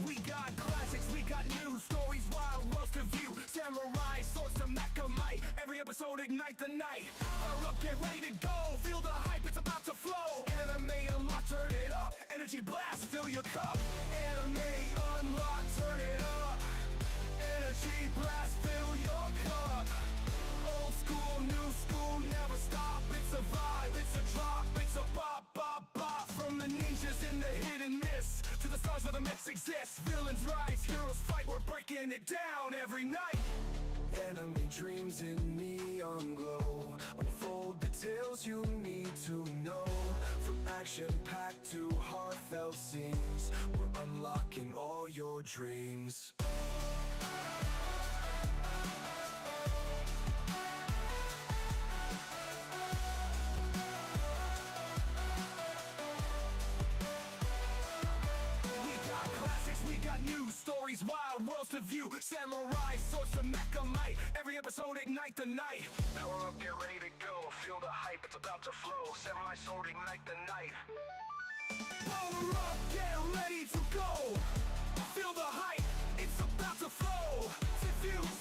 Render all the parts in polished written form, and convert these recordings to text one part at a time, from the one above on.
We got classics, we got new stories, wild worlds to view. Samurai, swords to Macamite. Every episode ignite the night. Power up, get ready to go. Feel the hype, it's about to flow. Anime unlock, turn it up. Energy blast, fill your cup. Anime unlock, turn it up. Energy blast, fill your cup. Old school, new school, never stop. It's a vibe, it's a drop, it's a bop, bop, bop. From the ninjas in the hidden mist to the stars where the myths exist. Villains rise, heroes fight, we're breaking it down every night. Enemy dreams in neon glow. Unfold the tales you need to know. From action-packed to heartfelt scenes, we're unlocking all your dreams. We got new stories, wild worlds to view. Samurai, swords to Macamite. Every episode ignite the night. Power up, get ready to go. Feel the hype, it's about to flow. Samurai sword, ignite the night. Power up, get ready to go. Feel the hype, it's about to flow.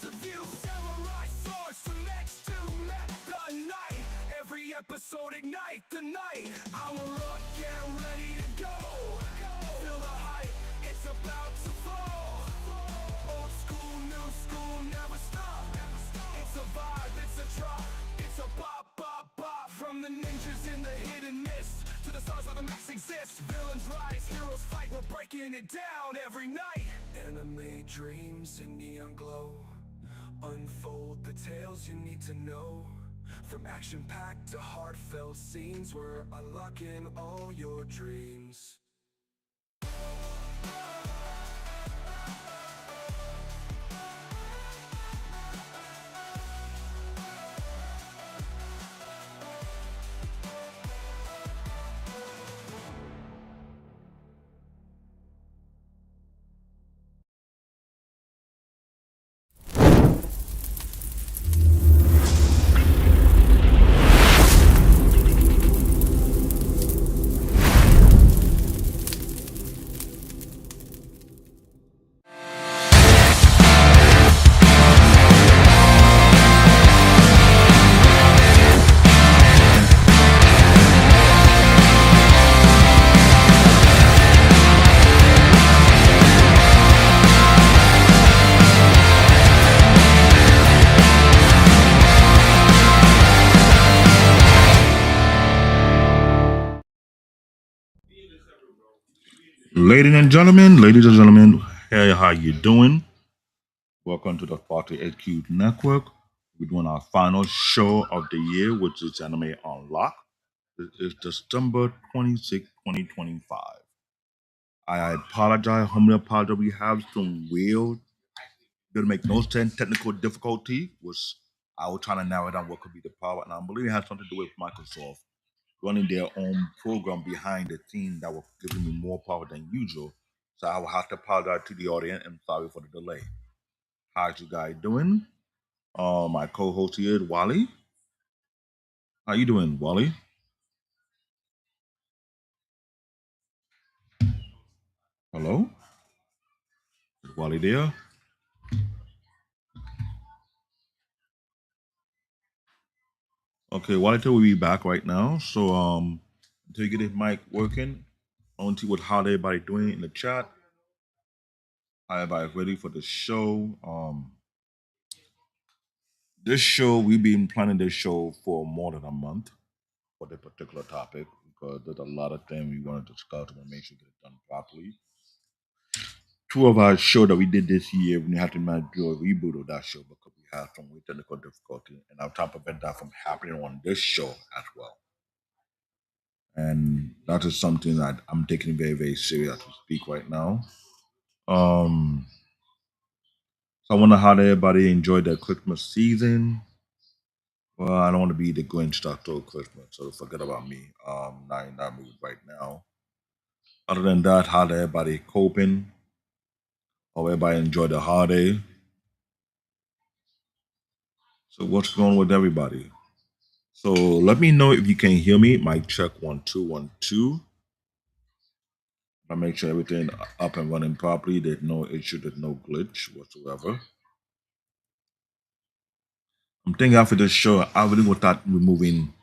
To view. Samurai swords to next to met the night. Every episode ignite the night. Power up, get ready to go. Feel the hype, it's about to fall. Old school, new school, never stop. It's a vibe, it's a drop, it's a bop, bop, bop. From the ninjas in the hidden mist to the stars where the myths exist. Villains rise, heroes fight, we're breaking it down every night. Anime dreams in neon glow. Unfold the tales you need to know. From action-packed to heartfelt scenes, we're unlocking all your dreams. Ladies and gentlemen, hey, how you doing? Welcome to the Party HQ Network. We're doing our final show of the year, which is Anime Unlock. It is December 26, 2025. I apologize, humbly apologize. We have some weird, didn't make no sense technical difficulty, which I was trying to narrow down what could be the problem. And I believe it has something to do with Microsoft running their own program behind the scene that was giving me more power than usual. So I will have to apologize to the audience and sorry for the delay. How's you guys doing? My co-host here is Wally. How you doing, Wally? Hello? Is Wally there? Okay, Wally will be back right now. So until you get his mic working, I want to see what how everybody doing in the chat. How everybody ready for the show? This show, we've been planning this show for more than a month for this particular topic because there's a lot of things we want to discuss and make sure we get it done properly. Two of our show that we did this year, we had to do a reboot of that show because we had some technical difficulty, and I'm trying to prevent that from happening on this show as well. And that is something that I'm taking very, very serious as we speak right now. So I wonder how everybody enjoyed their Christmas season. Well, I don't want to be the Grinch that stole Christmas, so forget about me. Not in that mood right now. Other than that, how everybody coping? Or everybody enjoy the holiday? So what's going on with everybody? So let me know if you can hear me. Mic check 1 2 1 2. I make sure everything up and running properly. There's no issue. There's no glitch whatsoever. I'm thinking after this show, I really will start removing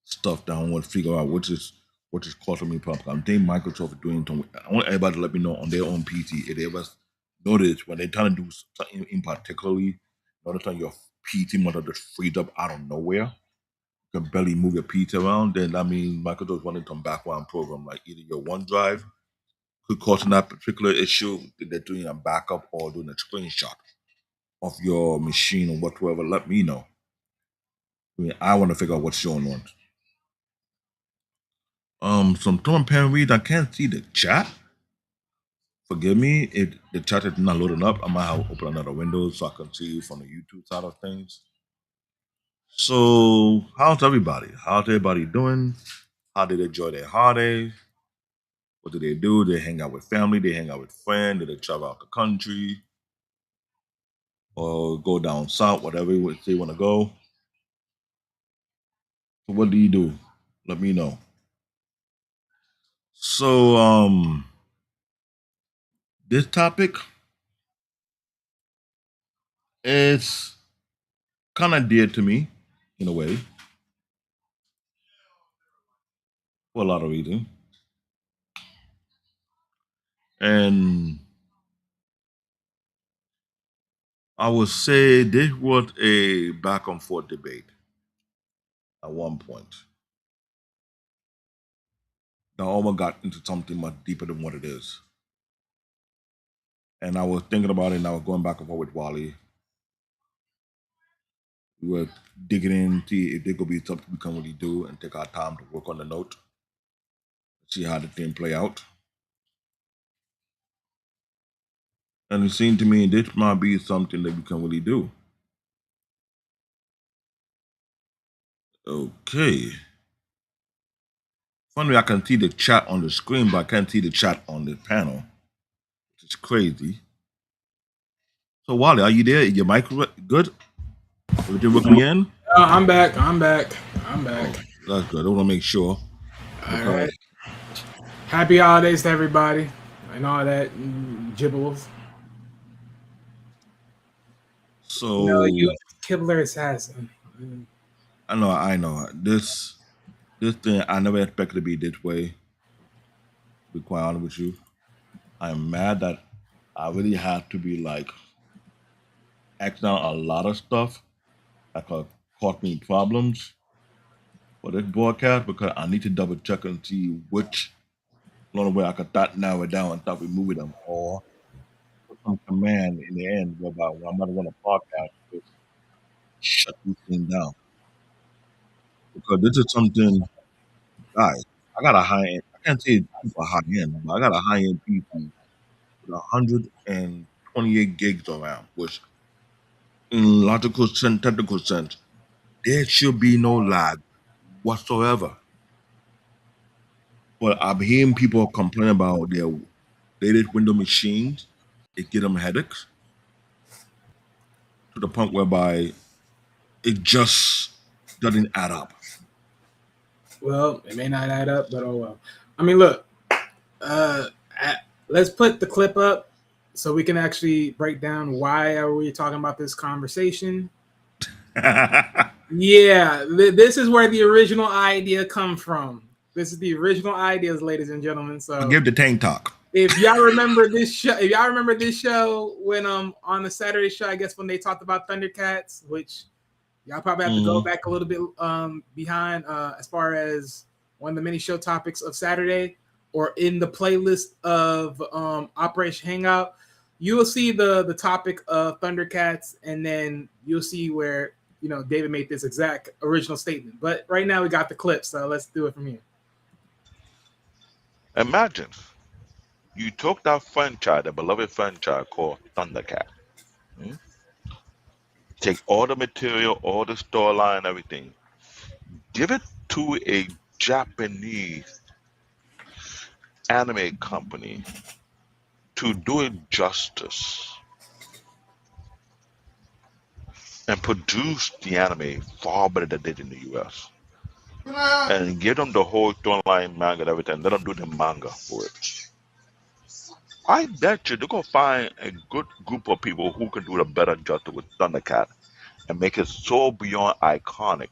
stuff that I want to figure out what is causing me problem. I'm thinking Microsoft is doing something. I want everybody to let me know on their own PC if they ever notice when they're trying to do something in particularly, all the time your PC mother just frees up out of nowhere. You can barely move your PC around, then that means Microsoft is running some background program like either your OneDrive could cause that particular issue that they're doing a backup or doing a screenshot of your machine or whatever. Let me know. I mean, I want to figure out what's going on. Some Tom Pan reads, I can't see the chat. Forgive me if the chat is not loading up. I might have to open another window so I can see from the YouTube side of things. So, how's everybody? How's everybody doing? How did they enjoy their holidays? What did they do? They hang out with family, they hang out with friends, did they travel out the country or go down south, whatever they want to go. So what do you do? Let me know. So, this topic is kind of dear to me in a way for a lot of reasons. And I would say this was a back and forth debate at one point. Now almost got into something much deeper than what it is. And I was thinking about it and I was going back and forth with Wally. We were digging in, see if there could be something we can really do and take our time to work on the note, see how the thing play out. And it seemed to me this might be something that we can really do. Okay. Funny, I can see the chat on the screen, but I can't see the chat on the panel, which is crazy. So, Wally, are you there? Is your mic good? Everything working in? I'm back. I'm back. Oh, that's good. I want to make sure All because right. Happy holidays to everybody and all that gibbles. You so Kibler assassin. I know this thing I never expected to be this way. To be quite honest with you, I'm mad that I really had to be like acting out a lot of stuff that could cause me problems for this broadcast because I need to double check and see which only way I could start narrow it down and start removing them or put some command in the end whereby when I'm not run a podcast, just shut this thing down. Because this is something, guys, I got a high end, I can't say it's super high end, but I got a high end PC with 128 gigs of RAM, which in logical sense, technical sense, there should be no lag whatsoever. But I'm hearing people complain about their latest Windows machines. It give them headaches to the point whereby it just doesn't add up. Well, it may not add up, but oh well. I mean, look. Uh, let's put the clip up so we can actually break down why are we talking about this conversation. Yeah, this is where the original idea come from. This is the original ideas, ladies and gentlemen. So Forgive the tank talk. if y'all remember this show when on the Saturday show, I guess when they talked about Thundercats, which y'all probably have to go back a little bit behind as far as one of the mini show topics of Saturday or in the playlist of Operation Hangout. You will see the topic of Thundercats, and then you'll see where David made this exact original statement. But right now we got the clip, so let's do it from here. Imagine you took that franchise, the beloved franchise called Thundercat. hmm? Take all the material, all the storyline, everything, give it to a Japanese anime company to do it justice. and produce the anime far better than they did in the US. And give them the whole storyline, manga, and everything. Let them do the manga for it. I bet you they're gonna find a good group of people who can do the better justice with Thundercat and make it so beyond iconic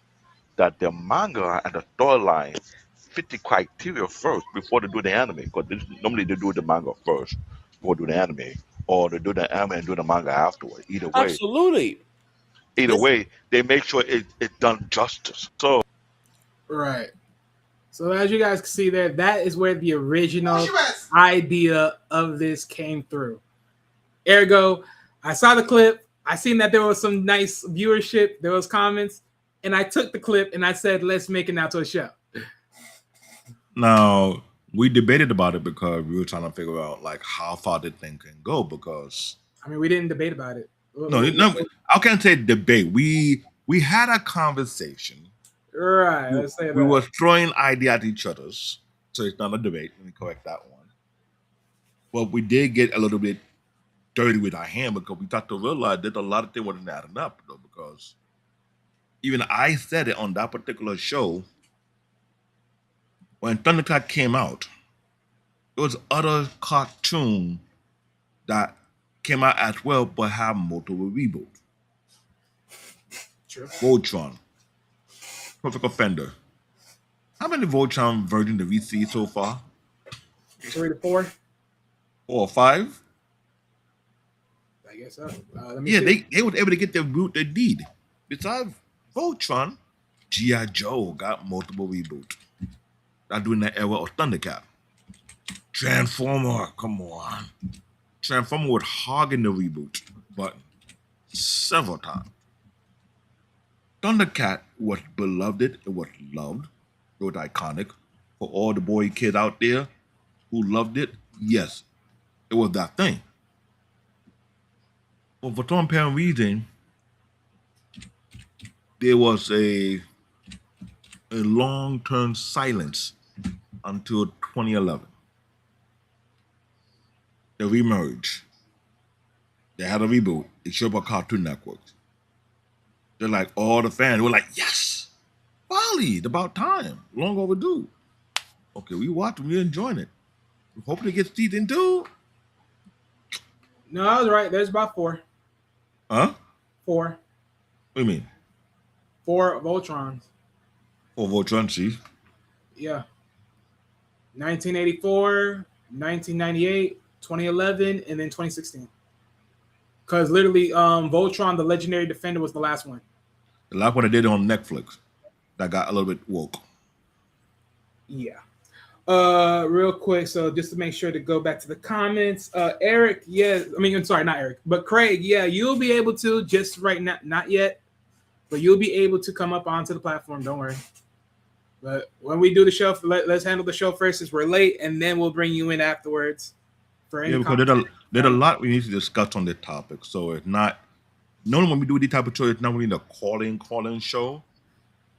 that the manga and the storyline fit the criteria first before they do the anime. Because normally they do the manga first before they do the anime, or they do the anime and do the manga afterward. Absolutely. Either This way, they make sure it's done justice. So Right. So as you guys can see there, that is where the original idea of this came through. Ergo, I saw the clip. I seen that there was some nice viewership. There was comments. And I took the clip and I said, let's make it now to a show. Now, we debated about it because we were trying to figure out like how far the thing can go. Because I mean, we didn't debate about it. no, I can't say debate. We had a conversation. Right. Let's say that. We were throwing idea at each other's, so it's not a debate. Let me correct that one. But we did get a little bit dirty with our hand because we got to realize that a lot of things wasn't adding up though. Because even I said it on that particular show when Thundercat came out. There was other cartoon that came out as well, but have multiple reboots. True. Voltron, Perfect Offender. How many Voltron versions have we seen so far? 3 to 4. 4 or 5? I guess so. Yeah, they were able to get the root they need. Besides Voltron, G.I. Joe got multiple reboots. Not doing that era of Thundercat. Transformer, come on. Transformer was hogging the reboot button several times. Thundercat was beloved, it was loved, it was iconic. For all the boy kids out there who loved it, yes, it was that thing. But for some apparent reason, there was a long-term silence until 2011. They remerged. They had a reboot. It showed up on Cartoon Network. They're like, all the fans were like, yes, finally, it's about time. Long overdue. Okay, we watched it, we enjoying it. We hoping to get season 2. No, I was right. There's about 4. Huh? 4. What do you mean? 4 Voltrons. 4 Voltron, see? Yeah. 1984, 1998, 2011, and then 2016. Because literally, Voltron, the Legendary Defender, was the last one. The last one I did on Netflix that got a little bit woke. Yeah. Real quick, so just to make sure to go back to the comments. Eric, yeah, I mean, I'm sorry, not Eric, but Craig, yeah, you'll be able to just right now, not yet, but you'll be able to come up onto the platform. Don't worry. But when we do the show, let's handle the show first since we're late, and then we'll bring you in afterwards. For any Because there's a lot we need to discuss on this topic. So it's not, normally when we do this type of show, it's not really a call-in show.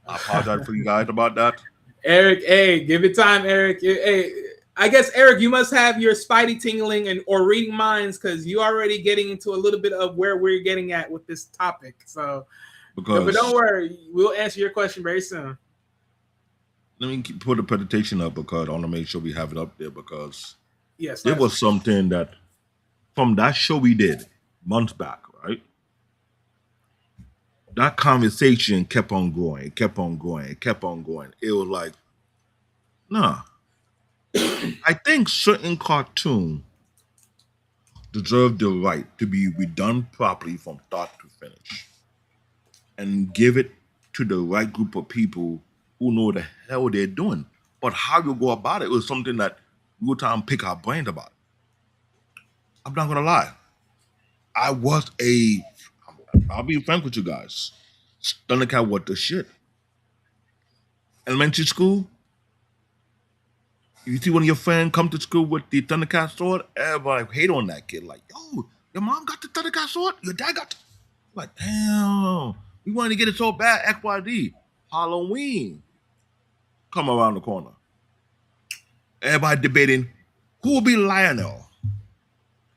I apologize for you guys about that. Eric, hey, give it time, Eric. Hey, I guess, Eric, you must have your spidey tingling or reading minds because you're already getting into a little bit of where we're getting at with this topic. So, but don't worry, we'll answer your question very soon. Let me put the presentation up because I want to make sure we have it up there because yes, there was something that from that show we did months back, right? That conversation kept on going, kept on going, kept on going. It was like, nah. I think certain cartoons deserve the right to be redone properly from start to finish and give it to the right group of people who know the hell they're doing. But how you go about it was something that we were trying to pick our brains about. I'm not gonna lie. I'll be frank with you guys. Thundercat was the shit. Elementary school, you see one of your friends come to school with the Thundercat sword, everybody hate on that kid. Like, yo, your mom got the Thundercat sword? Your dad got like, damn, we wanted to get it so bad, XYZ. Halloween come around the corner. Everybody debating who will be Lionel,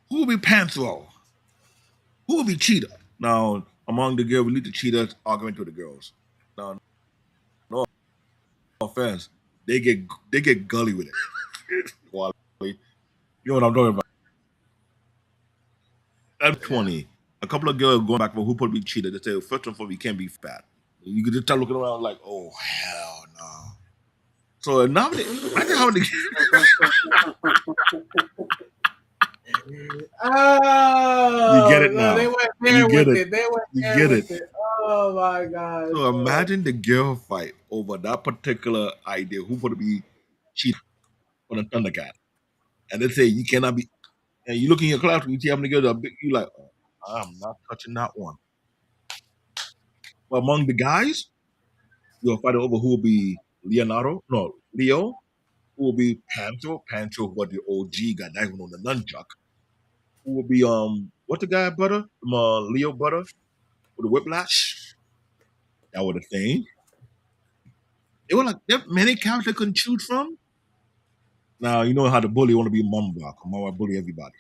who will be Panthro, who will be Cheetah. Now, among the girls, we lead the cheaters arguing to the girls. No, no offense. They get gully with it. Wally. You know what I'm talking about? At 20, a couple of girls going back for who probably cheated. They say, first of all, we can't be fat. You could just start looking around like, oh hell no. So now I think how the Oh, you get it no, now. they went there You get with it. it. They went You there get with it. it. Oh my God. So imagine the girl fight over that particular idea who would be cheating on a Thundercat. And they say you cannot be and you look in your classroom, you see how many girls are big, you like, oh, I'm not touching that one. But among the guys, you'll fight over who will be Leo, who will be Pancho. Pancho was the OG guy, not even on the nunchuck. Who will be what the guy butter? Leo butter with the whiplash. That was the thing. It was like there many characters couldn't choose from. Now you know how the bully want to be Mumm-Ra. Mumm-Ra bully everybody.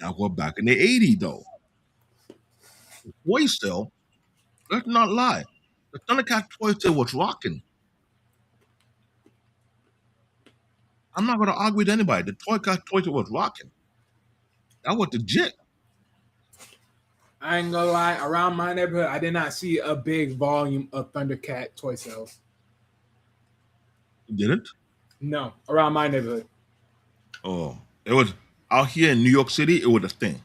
Now we're back in the '80s though. Toy still, let's not lie. The Thundercat toy still was rocking. I'm not gonna argue with anybody. The toy still was rocking. That was legit. I ain't gonna lie. Around my neighborhood, I did not see a big volume of Thundercat toy sales. You didn't? No, around my neighborhood. Oh, it was out here in New York City. It was a thing.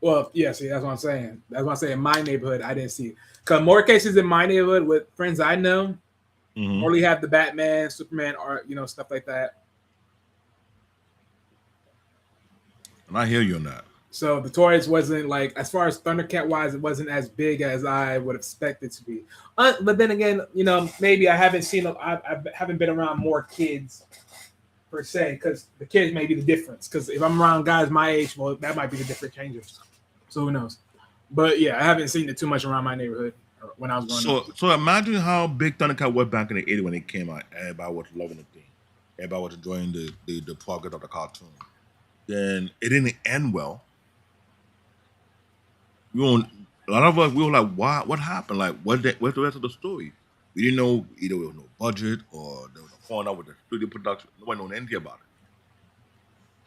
Well, yeah, see, that's what I'm saying. That's what I'm saying. In my neighborhood, I didn't see it. Because more cases in my neighborhood with friends I know, only have the Batman, Superman, or stuff like that. And I hear you on that. So the toys wasn't like, as far as Thundercat wise, it wasn't as big as I would expect it to be. But then again, maybe I haven't seen, I haven't been around more kids per se, because the kids may be the difference. Because if I'm around guys my age, well, that might be the different changers. So who knows? But yeah, I haven't seen it too much around my neighborhood when I was growing up. So imagine how big Thundercat was back in the '80s when it came out. Everybody was loving the thing. Everybody was enjoying the progress of the cartoon. Then it didn't end well. A lot of us we were like, "Why? What happened? Like, what's the rest of the story?" We didn't know either there was no budget or there was a falling out with the studio production. Nobody knew anything about it.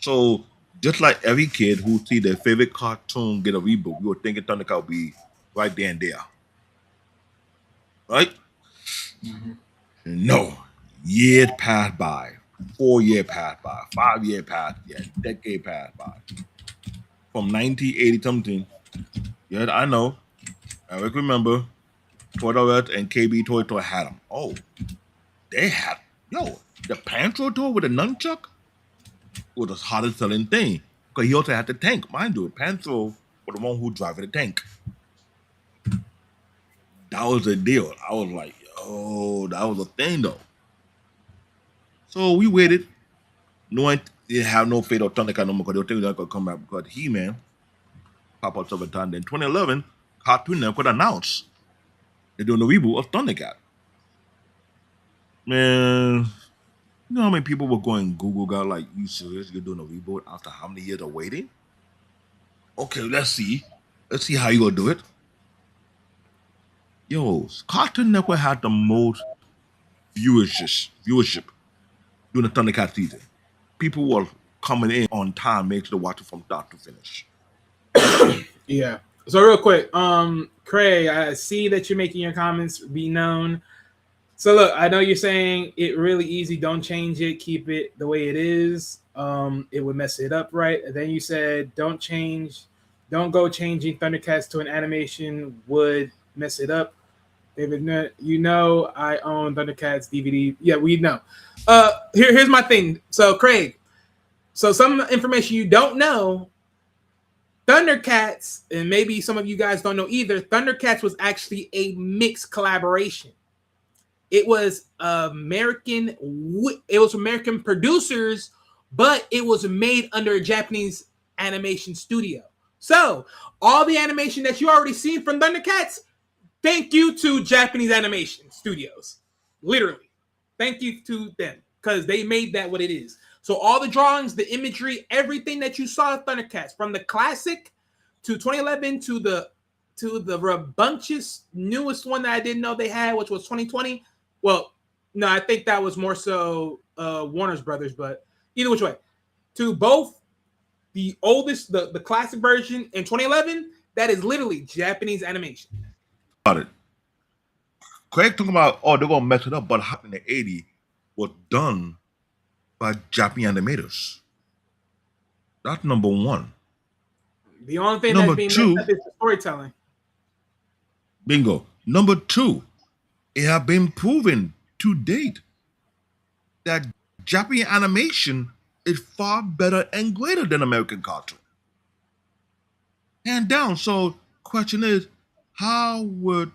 So just like every kid who see their favorite cartoon get a reboot, we were thinking Thundercat would be right there and there, right? No, years passed by. 4 years passed by. 5 years passed. Yeah, decade passed by. From 1980 something. Yeah, I know. I remember Toys and KB Toy had them. Oh, they had the Pancho toy with a nunchuck was the hardest selling thing because he also had the tank. Mind you, Pancho was the one who driving the tank. That was the deal. I was like, oh, that was a thing though. So we waited. No one didn't have no fate or Thundercat no more because they were thinking they were going to come back because He-Man pop up several times. Then 2011, Cartoon Network announced they're doing a reboot of Thundercat. Man, you know how many people were going Google got like, you serious? You're doing a reboot after how many years of waiting? Okay, let's see. Let's see how you gonna do it. Yo, Cartoon Network had the most viewership during the Thundercat season. People were coming in on time, making to watch it from start to finish. Yeah. So real quick, Craig, I see that you're making your comments be known. So look, I know you're saying it really easy. Don't change it. Keep it the way it is. It would mess it up, right? And then you said don't go changing Thundercats to an animation would mess it up. David, I own Thundercats DVD. Yeah, we know. Here's my thing. So Craig, so some information you don't know. Thundercats, and maybe some of you guys don't know either, Thundercats was actually a mixed collaboration. It was American producers, but it was made under a Japanese animation studio. So all the animation that you already seen from Thundercats, thank you to Japanese animation studios. Literally. Thank you to them because they made that what it is. So all the drawings, the imagery, everything that you saw of Thundercats, from the classic 2011 to the rambunctious newest one that I didn't know they had, which was 2020. Well, no, I think that was more so Warner's Brothers, but either which way, to both the oldest, the classic version in 2011, that is literally Japanese animation. Got it. Craig talking about, oh, they're gonna mess it up, but in the 80s was done by Japanese animators. That's number one. The only thing Number that's being two, messed up is the storytelling. Bingo. Number two, it has been proven to date that Japanese animation is far better and greater than American cartoon. Hand down. So, question is, how would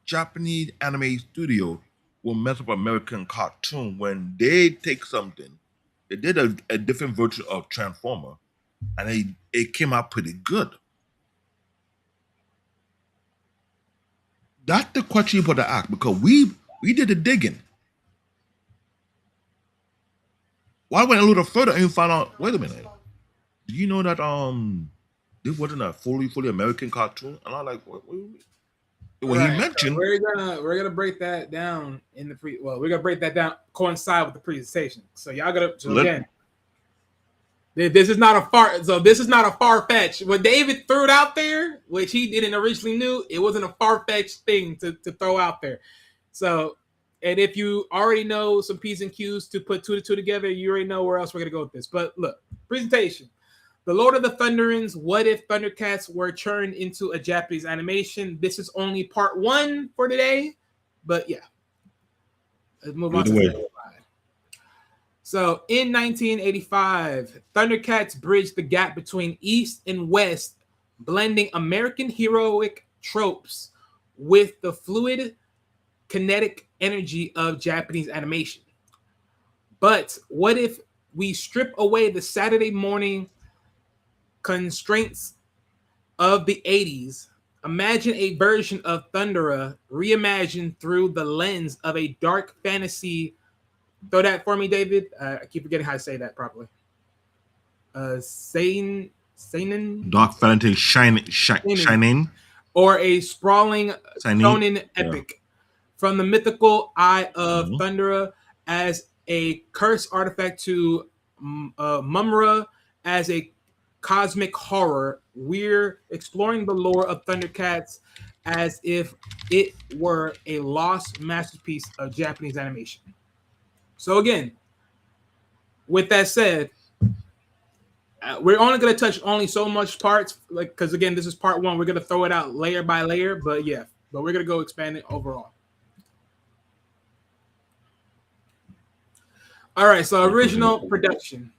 Japanese anime studio will mess up American cartoon when they take something, they did a different version of Transformer, and it came out pretty good. That's the question you put to ask, because we did the digging. Why went a little further and you found out? Wait a minute. Do you know that this wasn't a fully American cartoon? And I'm like, what do you mean? When he mentioned, we're gonna break that down in the we're gonna break that down coincide with the presentation. So y'all gotta again. This is not a far fetch. What David threw it out there, which he didn't originally knew, it wasn't a far fetched thing to throw out there. So, and if you already know some P's and Q's to put 2 to 2 together, you already know where else we're gonna go with this. But look, presentation. The Lord of the Thunderians, what if Thundercats were turned into a Japanese animation? This is only part 1 for today, but yeah. Let's move on to the So in 1985, Thundercats bridged the gap between East and West, blending American heroic tropes with the fluid kinetic energy of Japanese animation. But what if we strip away the Saturday morning constraints of the 80s? Imagine a version of Mumm-Ra reimagined through the lens of a dark fantasy. Throw that for me, David. I keep forgetting how to say that properly. Seinen? Dark fantasy shining. Or a sprawling shonen epic. From the mythical eye of Mumm-Ra as a cursed artifact to Mumm-Ra as a cosmic horror, we're exploring the lore of Thundercats as if it were a lost masterpiece of Japanese animation. So again, with that said, we're only going to touch only so much parts, like because again, this is part 1. We're going to throw it out layer by layer, but we're going to go expand it overall. All right, so original production.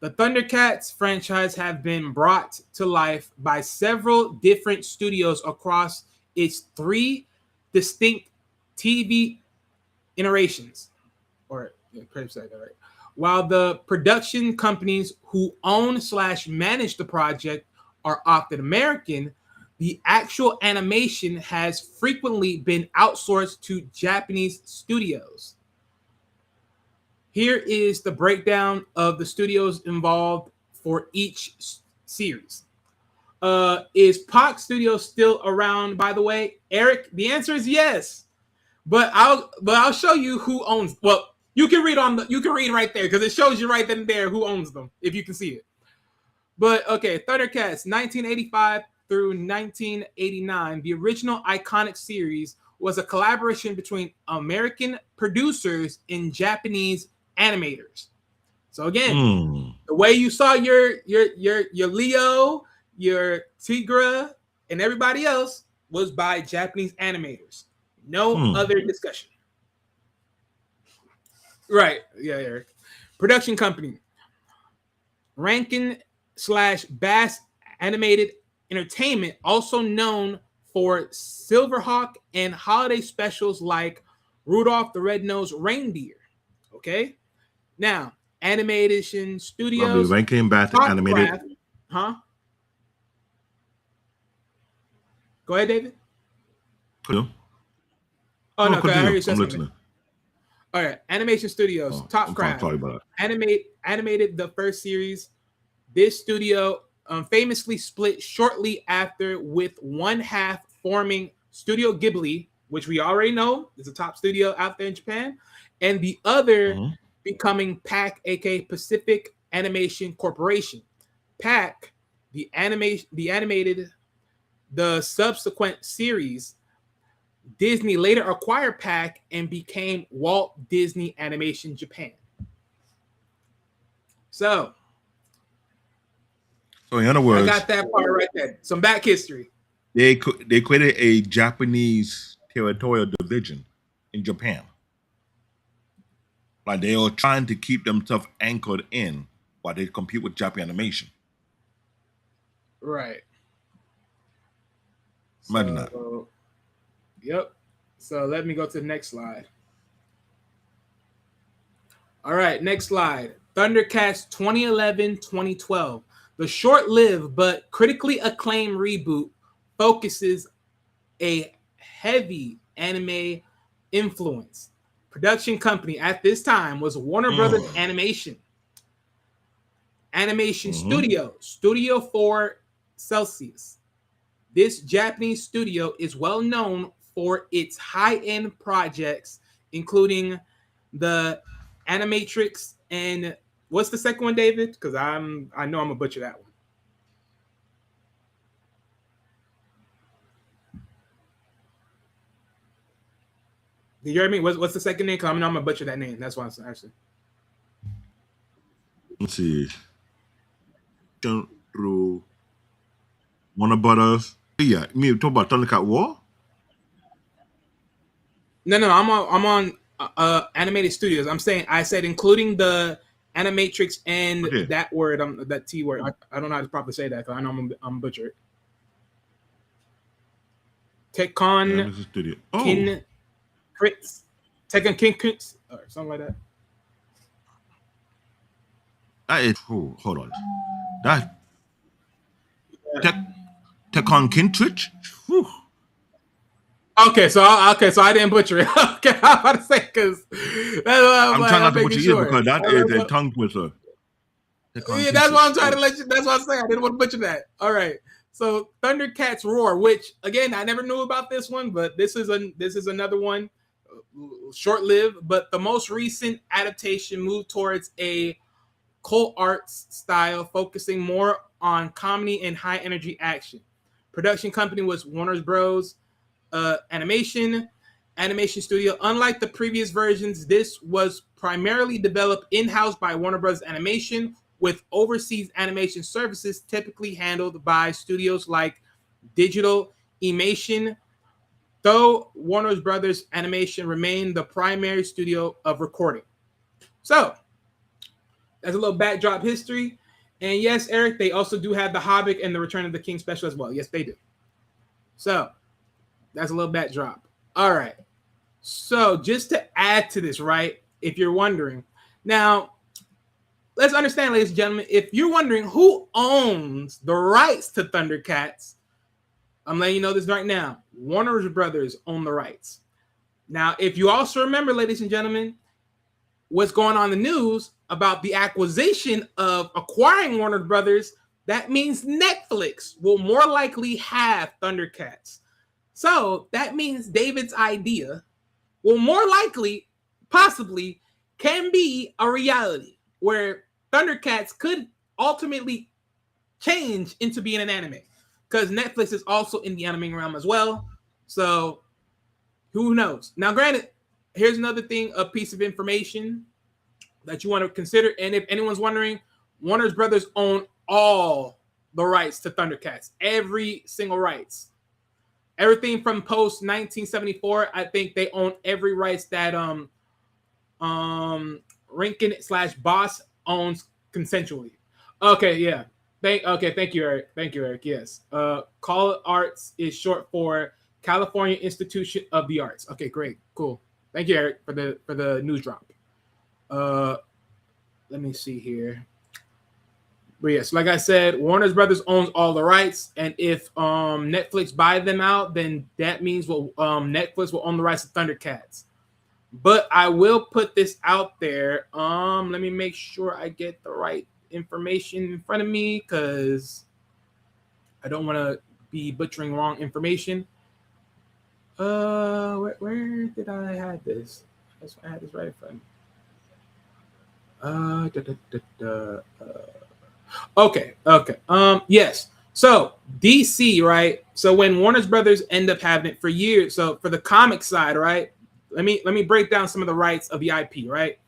The Thundercats franchise have been brought to life by several different studios across its 3 distinct TV iterations. While the production companies who own/manage the project are often American, the actual animation has frequently been outsourced to Japanese studios. Here is the breakdown of the studios involved for each series. Is Pac Studio still around, by the way? Eric, the answer is yes. But I'll show you who owns. Well, you can read right there because it shows you right then and there who owns them if you can see it. But okay, Thundercats 1985 through 1989, the original iconic series was a collaboration between American producers and Japanese animators. So again, the way you saw your Leo, your Tigra, and everybody else was by Japanese animators. No other discussion. Right. Yeah, Eric. Production company. Rankin/Bass Animated Entertainment, also known for Silverhawk and holiday specials like Rudolph the Red-Nosed Reindeer. Okay. Now, Animation Studios. Rankin-Bass Animated. Huh? Go ahead, David. Hello? Oh, no, I heard you say I'm something. listening. All right, Animation Studios, Top Craft. Sorry about that. Animated the first series. This studio famously split shortly after, with one half forming Studio Ghibli, which we already know is a top studio out there in Japan, and the other becoming PAC, aka Pacific Animation Corporation. PAC, the animated, the subsequent series, Disney later acquired PAC and became Walt Disney Animation Japan. So in other words, I got that part right there. Some back history. They created a Japanese territorial division in Japan. Like they are trying to keep themselves anchored in while they compete with Japan animation. Right. Imagine that. Yep. So let me go to the next slide. All right, next slide. Thundercats 2011-2012. The short-lived but critically acclaimed reboot focuses a heavy anime influence. Production company at this time was Warner Brothers Animation. Studio, Studio 4 Celsius. This Japanese studio is well known for its high-end projects, including the Animatrix and what's the second one, David? Because I know I'm gonna butcher that one. Do you hear me? What's the second name? Because I'm gonna butcher that name. That's why I'm actually. Let's see. Warner Brothers. Yeah, me talk about Thundercat War. No, I'm on animated studios. I said including the Animatrix and that word, that T word. I don't know how to properly say that because I know I'm butcher it. Tekken Kin Crits. Tekken Kin Crits or something like that. That is hold on. That Tekken Kintrich? Whew. Okay, so I didn't butcher it. Okay, I'm about to say because I'm trying not to butcher you because that is a tongue twister. Yeah, that's what I'm trying to let you. That's what I'm saying. I didn't want to butcher that. All right. So Thundercats Roar, which again I never knew about this one, but this is another one, short-lived. But the most recent adaptation moved towards a cult arts style, focusing more on comedy and high-energy action. Production company was Warner Bros. Animation Studio. Unlike the previous versions, this was primarily developed in-house by Warner Bros. Animation, with overseas animation services typically handled by studios like Digital Imation, though Warner Bros. Animation remained the primary studio of recording. So, that's a little backdrop history. And yes, Eric, they also do have the Hobbit and the Return of the King special as well. Yes, they do. So, that's a little backdrop. All right. So, just to add to this, right, if you're wondering. Now, let's understand, ladies and gentlemen, if you're wondering who owns the rights to Thundercats, I'm letting you know this right now. Warner Brothers own the rights. Now, if you also remember, ladies and gentlemen, what's going on in the news about the acquisition of acquiring Warner Brothers, that means Netflix will more likely have Thundercats. So that means David's idea will more likely, possibly, can be a reality where Thundercats could ultimately change into being an anime, because Netflix is also in the anime realm as well. So who knows? Now, granted, here's another thing, a piece of information that you want to consider. And if anyone's wondering, Warner Brothers own all the rights to Thundercats, every single rights. Everything from post 1974, I think they own every rights that Rankin/Boss owns consensually. Okay, yeah. Thank you, Eric. Yes. Call Arts is short for California Institution of the Arts. Okay, great, cool. Thank you, Eric, for the news drop. Let me see here. But yes, like I said, Warner Brothers owns all the rights, and if Netflix buy them out, then that means Netflix will own the rights to Thundercats. But I will put this out there. Let me make sure I get the right information in front of me, because I don't want to be butchering wrong information. Where did I have this? I had this right in front. Okay. Yes. So DC, right? So when Warner's Brothers end up having it for years, so for the comic side, right? Let me break down some of the rights of the IP, right?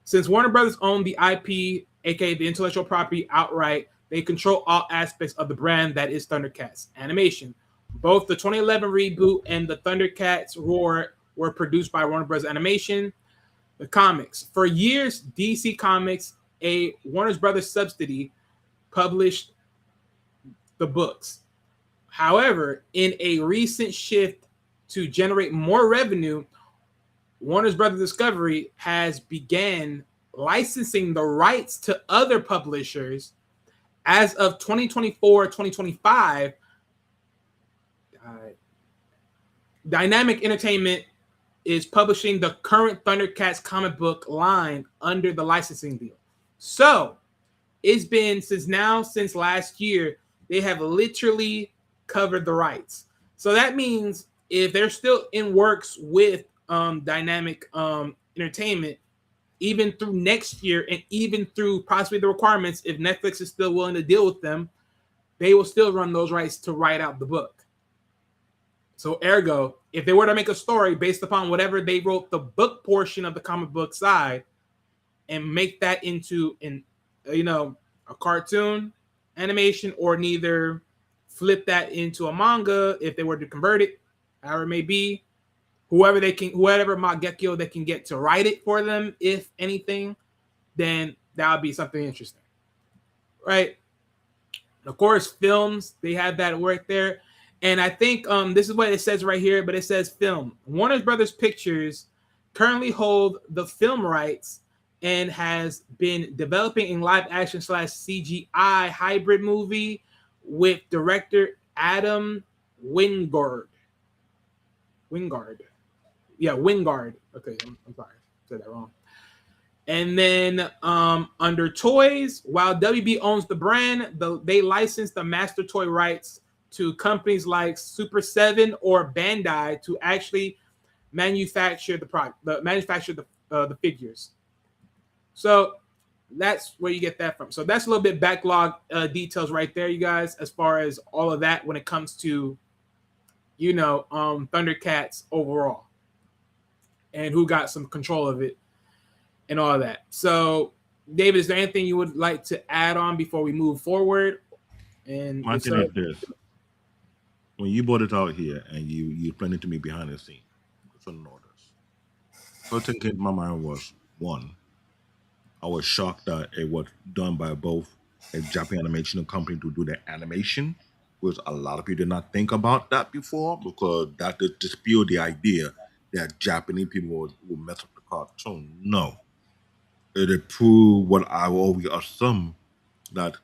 Since Warner Brothers owned the IP, aka the intellectual property, outright, they control all aspects of the brand that is Thundercats animation. Both the 2011 reboot and the Thundercats Roar were produced by Warner Bros. Animation. The comics. For years, DC Comics, a Warner Brothers subsidiary, published the books. However, in a recent shift to generate more revenue, Warner Brothers Discovery has began licensing the rights to other publishers. As of 2024-2025, Dynamic Entertainment is publishing the current Thundercats comic book line under the licensing deal. So it's been since last year, they have literally covered the rights. So that means if they're still in works with Dynamic Entertainment, even through next year and even through possibly the requirements, if Netflix is still willing to deal with them, they will still run those rights to write out the book. So ergo, if they were to make a story based upon whatever they wrote the book portion of the comic book side and make that into a cartoon animation, or neither flip that into a manga if they were to convert it, however it may be, whoever Mangekyo they can get to write it for them, if anything, then that would be something interesting, right? Of course, films, they have that work there. And I think this is what it says right here, but it says film. Warner Brothers Pictures currently hold the film rights and has been developing a live action / CGI hybrid movie with director Adam Wingard. Yeah, Wingard. Okay, I'm sorry. I said that wrong. And then under toys, while WB owns the brand, they license the master toy rights to companies like Super 7 or Bandai to actually manufacture the figures. So that's where you get that from. So that's a little bit backlog details right there, you guys, as far as all of that when it comes to, Thundercats overall and who got some control of it and all of that. So, David, is there anything you would like to add on before we move forward? And My thing is this: when you brought it out here and you explained it to me behind the scene, certain orders. First thing came to my mind was, one, I was shocked that it was done by both a Japanese animation company to do the animation, which a lot of people did not think about that before, because that just dispelled the idea that Japanese people would mess up the cartoon. No. It proved what I always assumed, that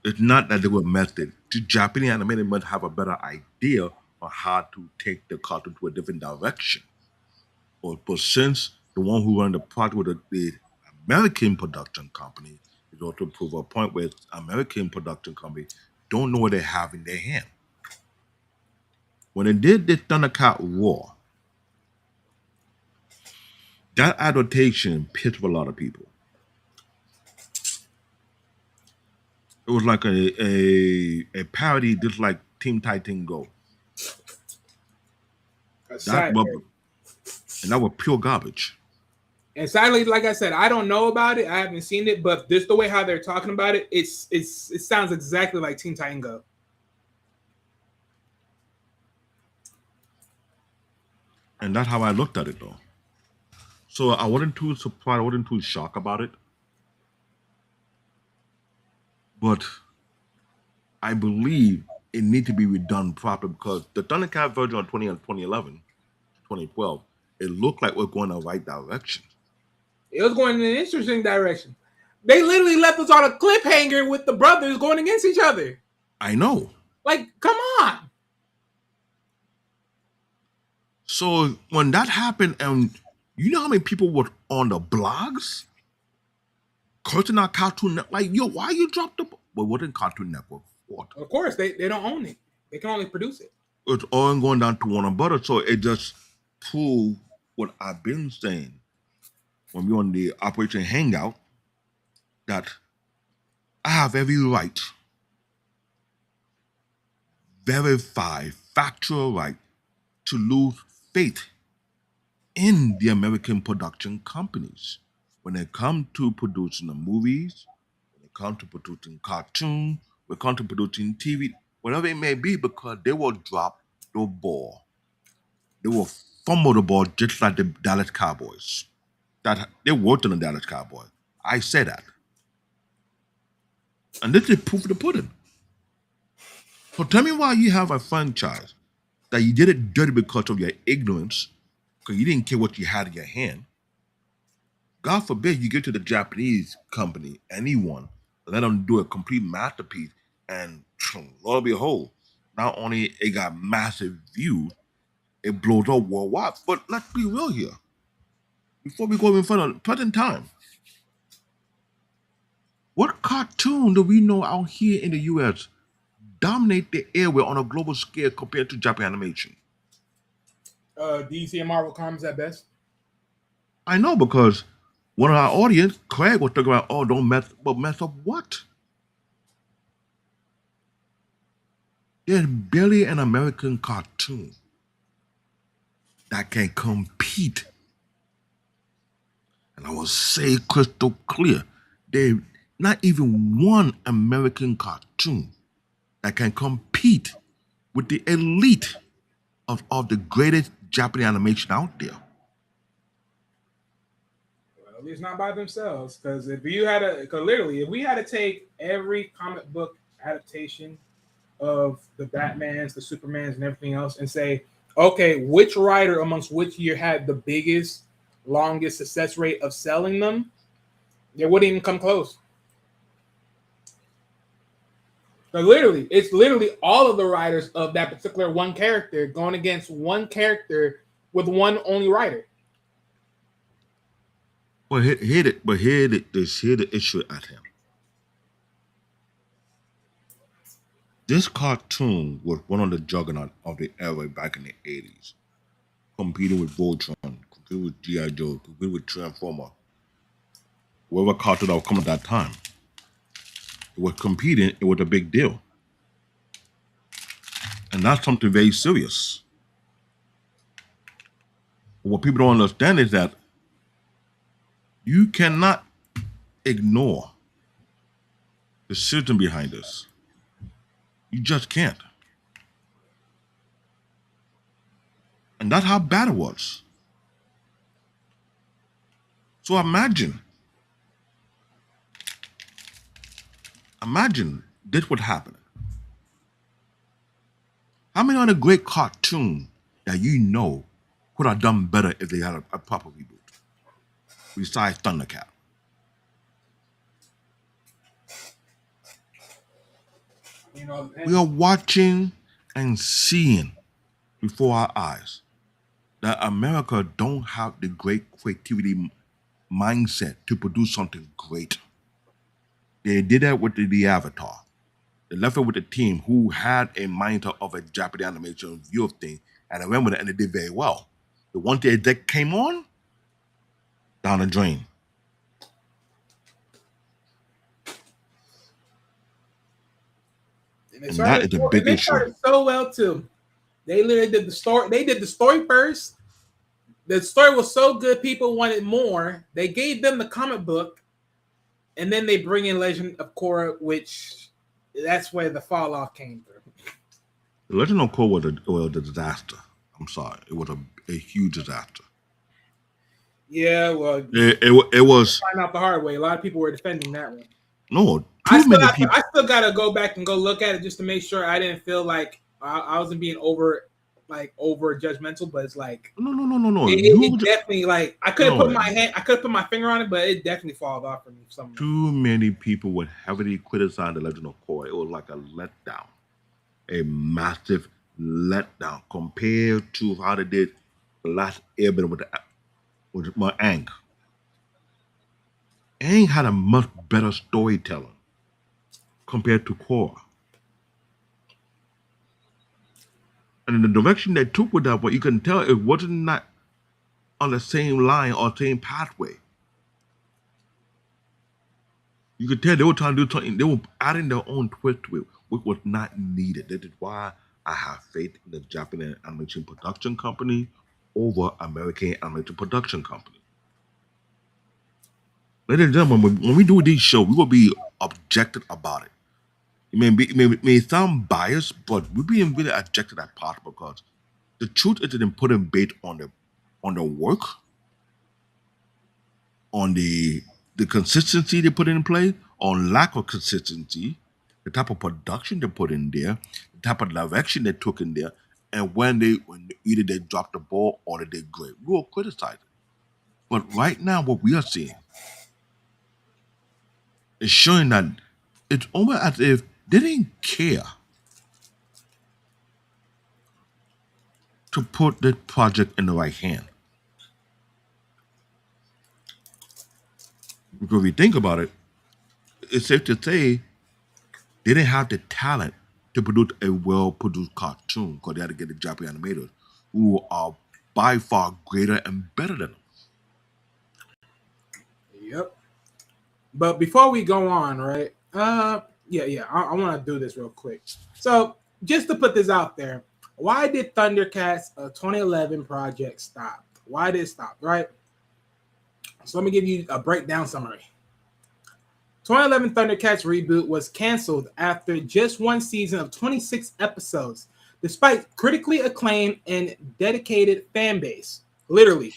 it's not that they were messed it. The Japanese animators must have a better idea on how to take the cartoon to a different direction. But since the one who run the project with the American production company is also to prove a point where American production company don't know what they have in their hand. When they did the Thundercat War, that adaptation pissed a lot of people. It was like a parody, just like Team Titan Go. That was pure garbage. And sadly, like I said, I don't know about it. I haven't seen it, but just the way how they're talking about it, it sounds exactly like Teen Titan Go. And that's how I looked at it, though. So I wasn't too surprised. I wasn't too shocked about it. But I believe it needs to be redone properly, because the Thundercat version of 2011, 2012, it looked like we're going in the right direction. It was going in an interesting direction. They literally left us on a cliffhanger with the brothers going against each other. I know. Like, come on. So when that happened, and you know how many people were on the blogs cursing out Cartoon Network, like, yo, why you dropped the... Well, it wasn't Cartoon Network. What? Of course, they don't own it. They can only produce it. It's all going down to Warner Brothers, so it just proved what I've been saying when we were on the Operation Hangout, that I have every right, verified, factual right to lose faith in the American production companies when it comes to producing the movies, when it comes to producing cartoon, when it comes to producing TV, whatever it may be, because they will drop the ball. They will fumble the ball just like the Dallas Cowboys. That they worked on the Dallas Cowboys. I say that. And this is proof of the pudding. So tell me why you have a franchise that you did it dirty because of your ignorance, because you didn't care what you had in your hand. God forbid you get to the Japanese company, anyone, let them do a complete masterpiece, and lo and behold, not only it got massive views, it blows up worldwide. But let's be real here. Before we go in front of present time, what cartoon do we know out here in the US dominate the airway on a global scale compared to Japan animation? DC and Marvel comics at best. I know, because one of our audience, Craig, was talking about, oh, don't mess up what? There's barely an American cartoon that can compete. And I will say crystal clear, there's not even one American cartoon that can compete with the elite of the greatest Japanese animation out there. Well, at least not by themselves. Because if we had to take every comic book adaptation of the Batmans, the Supermans, and everything else, and say, okay, which writer amongst which year had the biggest, longest success rate of selling them, they wouldn't even come close. But it's literally all of the writers of that particular one character going against one character with one only writer. Well, here the issue at him. This cartoon was one of the juggernaut of the era back in the 80s, competing with Voltron, competing with G.I. Joe, competing with Transformer, whatever cartoon that was coming at that time. It was competing, it was a big deal. And that's something very serious. What people don't understand is that you cannot ignore the system behind this. You just can't. And that's how bad it was. So imagine this would happen. How many other great cartoons that you know could have done better if they had a proper reboot? Besides Thundercats. We are watching and seeing before our eyes that America don't have the great creativity mindset to produce something great. They did that with the Avatar. They left it with a team who had a mindset of a Japanese animation view of things, and I remember that, and they did very well. The one that came on, down the drain. And that is a big issue. They started so well too. They literally did the story. They did the story first. The story was so good, people wanted more. They gave them the comic book, and then they bring in Legend of Korra, which that's where the fall off came through. The Legend of Korra was a disaster. I'm sorry, it was a huge disaster. Yeah, well, it was. Find out the hard way. A lot of people were defending that one. No, I still gotta go back and go look at it just to make sure I didn't feel like I wasn't being over judgmental. But it's like no. It definitely, like, I could have put my finger on it, but it definitely falls off for me. Too many people would heavily criticize the Legend of Korra. It was like a letdown, a massive letdown compared to how they did the last Airbender with my Aang. Aang had a much better storytelling compared to Korra. And the direction they took with that, but you can tell it wasn't not on the same line or same pathway. You could tell they were trying to do something. They were adding their own twist to it, which was not needed. That is why I have faith in the Japanese animation production company over American animation production company. Ladies and gentlemen, when we do these shows, we will be objective about it. It may sound biased, but we're being really objective at part because the truth is in putting bait on the work, on the consistency they put in play, on lack of consistency, the type of production they put in there, the type of direction they took in there, and when either they dropped the ball or they did great. We will criticize it. But right now, what we are seeing is showing that it's almost as if they didn't care to put the project in the right hand. Because if you think about it, it's safe to say they didn't have the talent to produce a well-produced cartoon because they had to get the Japanese animators who are by far greater and better than them. Yep. But before we go on, right? I want to do this real quick. So just to put this out there, why did Thundercats 2011 project stop? Why did it stop, right? So let me give you a breakdown summary. 2011 Thundercats reboot was canceled after just one season of 26 episodes, despite critically acclaimed and dedicated fan base. Literally,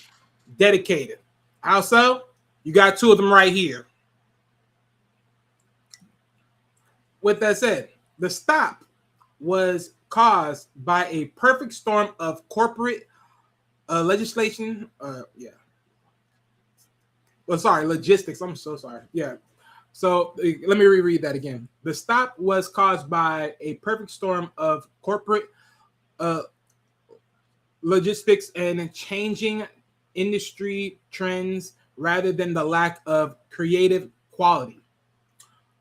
dedicated. How so? You got two of them right here. With that said, the stop was caused by a perfect storm of corporate legislation. Logistics. I'm so sorry. Yeah. So let me reread that again. The stop was caused by a perfect storm of corporate logistics and changing industry trends rather than the lack of creative quality.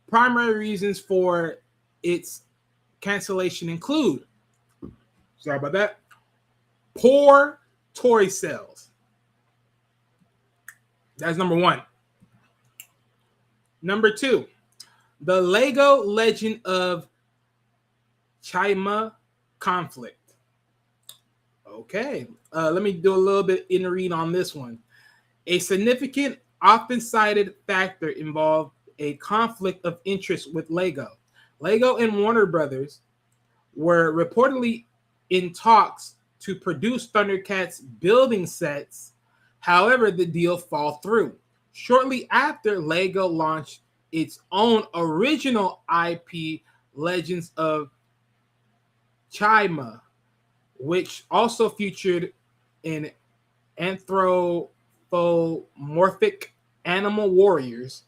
Primary reasons for its cancellation include, sorry about that, poor toy sales. That's number one. Number two, the Lego Legend of Chima conflict. Okay, let me do a little bit in read on this one. A significant, often cited factor involved a conflict of interest with Lego. Lego and Warner Brothers were reportedly in talks to produce Thundercats building sets. However, the deal fell through. Shortly after, Lego launched its own original IP, Legends of Chima, which also featured an anthropomorphic animal warriors.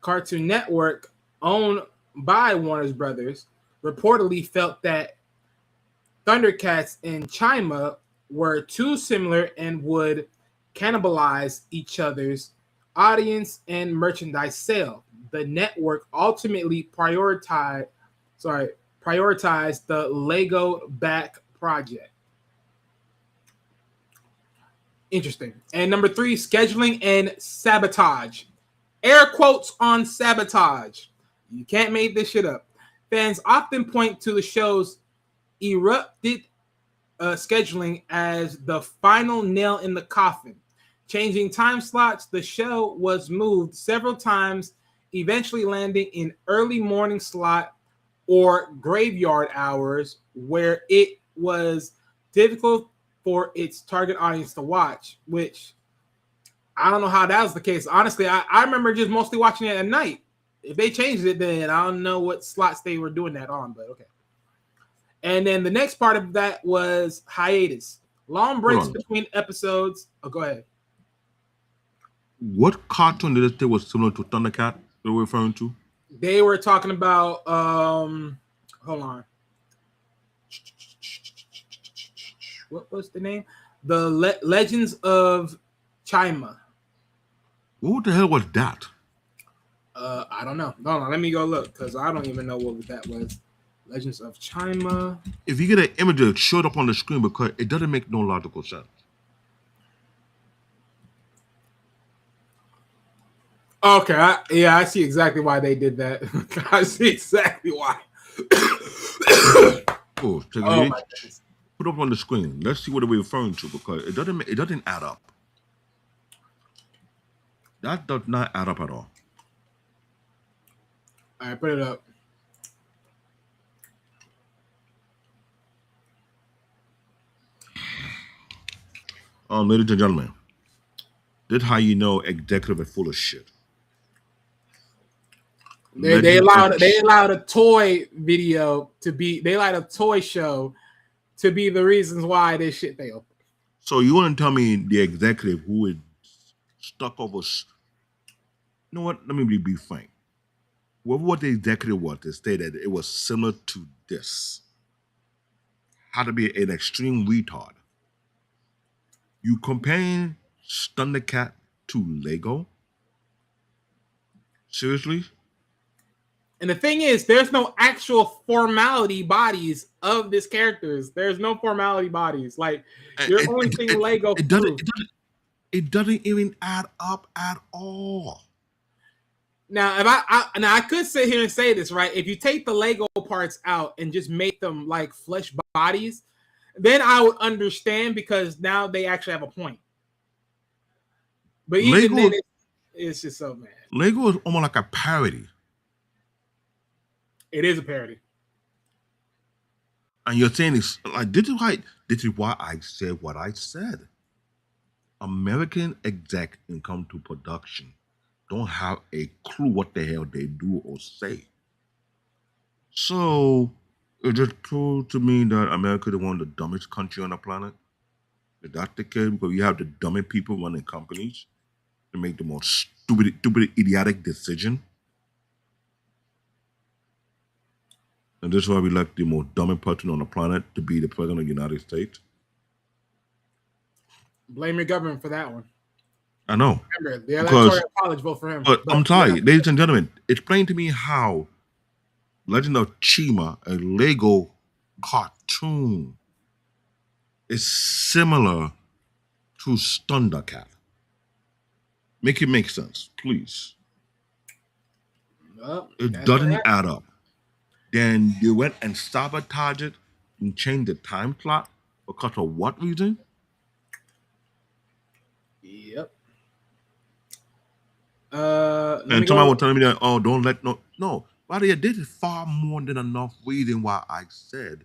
Cartoon Network, owned by Warner Brothers, reportedly felt that Thundercats and Chima were too similar and would cannibalize each other's audience and merchandise sale. The network ultimately prioritized the Lego back project. Interesting. And number three, scheduling and sabotage. Air quotes on sabotage. You can't make this shit up. Fans often point to the show's erupted scheduling as the final nail in the coffin. Changing time slots, the show was moved several times, eventually landing in early morning slot or graveyard hours, where it was difficult for its target audience to watch, which I don't know how that was the case. Honestly, I remember just mostly watching it at night. If they changed it, then I don't know what slots they were doing that on, but okay. And then the next part of that was hiatus. Long breaks between episodes. Oh, go ahead. What cartoon did it say was similar to Thundercat they were referring to? They were talking about, hold on. What was the name? The Legends of Chima. What the hell was that? I don't know. Hold on, let me go look because I don't even know what that was. Legends of Chima. If you get an image that showed up on the screen, because it doesn't make no logical sense. Okay, I see exactly why they did that. I see exactly why. Oh, take Oh it. my goodness. Put up on the screen. Let's see what we're referring to, because it doesn't add up. That does not add up at all. All right, put it up. Ladies and gentlemen, this how you know executive is full of shit. They allowed a toy video to be. They allowed a toy show to be the reasons why this shit failed. So you want to tell me the executive who is stuck over? You know what? Let me be frank. What the executive was to say that it was similar to this. How to be an extreme retard. You comparing Thundercat to Lego? Seriously? And the thing is, there's no actual formality bodies of these characters. There's no formality bodies. Like you're only seeing Lego. It doesn't even add up at all. Now, if I could sit here and say this, right? If you take the Lego parts out and just make them like flesh bodies, then I would understand, because now they actually have a point. But even then, it's just so mad. Lego is almost like a parody. It is a parody. And you're saying it's like this is why I said what I said. American exec and come to production don't have a clue what the hell they do or say. So it just proved to me that America is one of the dumbest country on the planet. Is that the case? Because you have the dumbest people running companies to make the most stupid, idiotic decision. And this is why we elect the most dumbest person on the planet to be the president of the United States. Blame your government for that one. I know. Remember, the electoral college vote for him. But I'm sorry, ladies and gentlemen, explain to me how Legend of Chima, a Lego cartoon, is similar to Thundercat. Make it make sense, please. It doesn't add up. Then you went and sabotaged it and changed the time slot because of what reason? Yep. And somebody was telling me that, oh, don't let no. But yeah, this is far more than enough reason why I said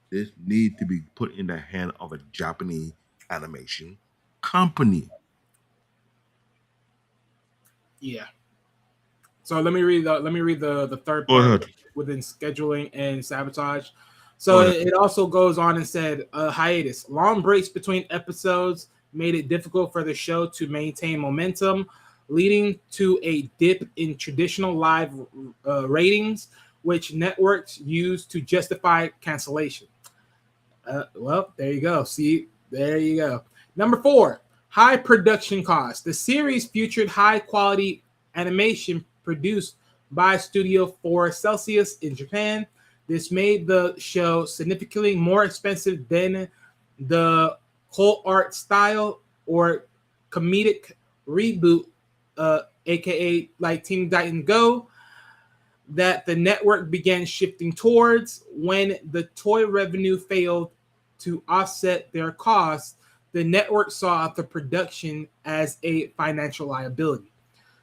this need to be put in the hand of a Japanese animation company. Yeah. So let me read the third part within scheduling and sabotage. So it also goes on and said hiatus. Long breaks between episodes made it difficult for the show to maintain momentum, leading to a dip in traditional live ratings, which networks use to justify cancellation. Well, there you go. See, there you go. Number 4, high production costs. The series featured high-quality animation produced by Studio 4 Celsius in Japan. This made the show significantly more expensive than the whole art style or comedic reboot, aka like Teen Titans Go, that the network began shifting towards. When the toy revenue failed to offset their costs, the network saw the production as a financial liability.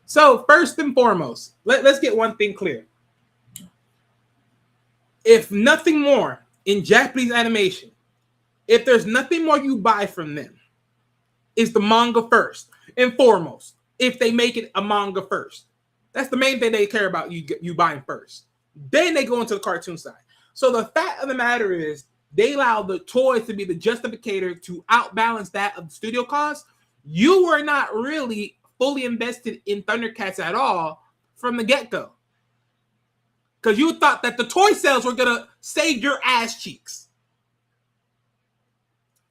So first and foremost, let's get one thing clear. If nothing more in Japanese animation, if there's nothing more you buy from them, is the manga first and foremost. If they make it a manga first, that's the main thing they care about, you buying first. Then they go into the cartoon side. So the fact of the matter is, they allow the toys to be the justificator to outbalance that of the studio cost. You were not really fully invested in Thundercats at all from the get-go, because you thought that the toy sales were gonna save your ass cheeks.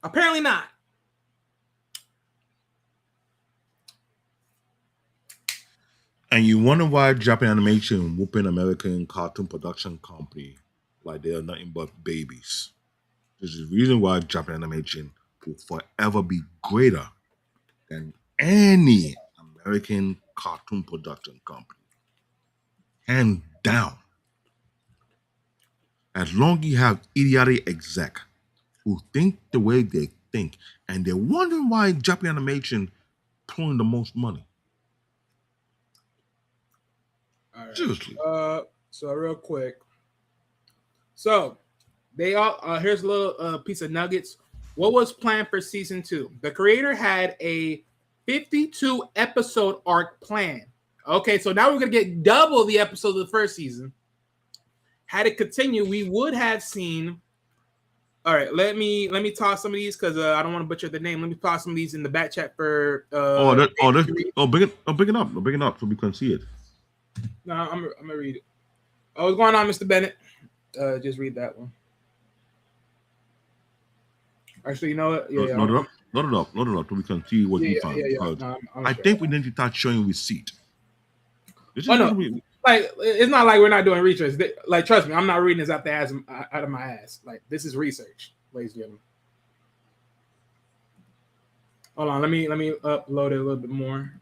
Apparently not. And you wonder why Japan Animation whooping American cartoon production company like they are nothing but babies. This is the reason why Japan animation will forever be greater than any American cartoon production company. Hands down. As long as you have idiotic exec who think the way they think, and they're wondering why Japanese animation pulling the most money. All right. Seriously. So real quick. So they all here's a little piece of nuggets. What was planned for season 2? The creator had a 52 episode arc planned. Okay, so now we're gonna get double the episodes of the first season. Had it continued, we would have seen. All right, let me toss some of these because I don't want to butcher the name. Let me toss some of these in the back chat for. Bring it up so we can see it. No, I'm gonna read it. Oh, what's going on, Mr. Bennett? Just read that one. Actually, you know what? Yeah, Load it up so we can see what you found. No, I think we need to start showing receipt. Like it's not like we're not doing research. Like trust me, I'm not reading this out of my ass. Like this is research, ladies and gentlemen. Hold on, let me upload it a little bit more.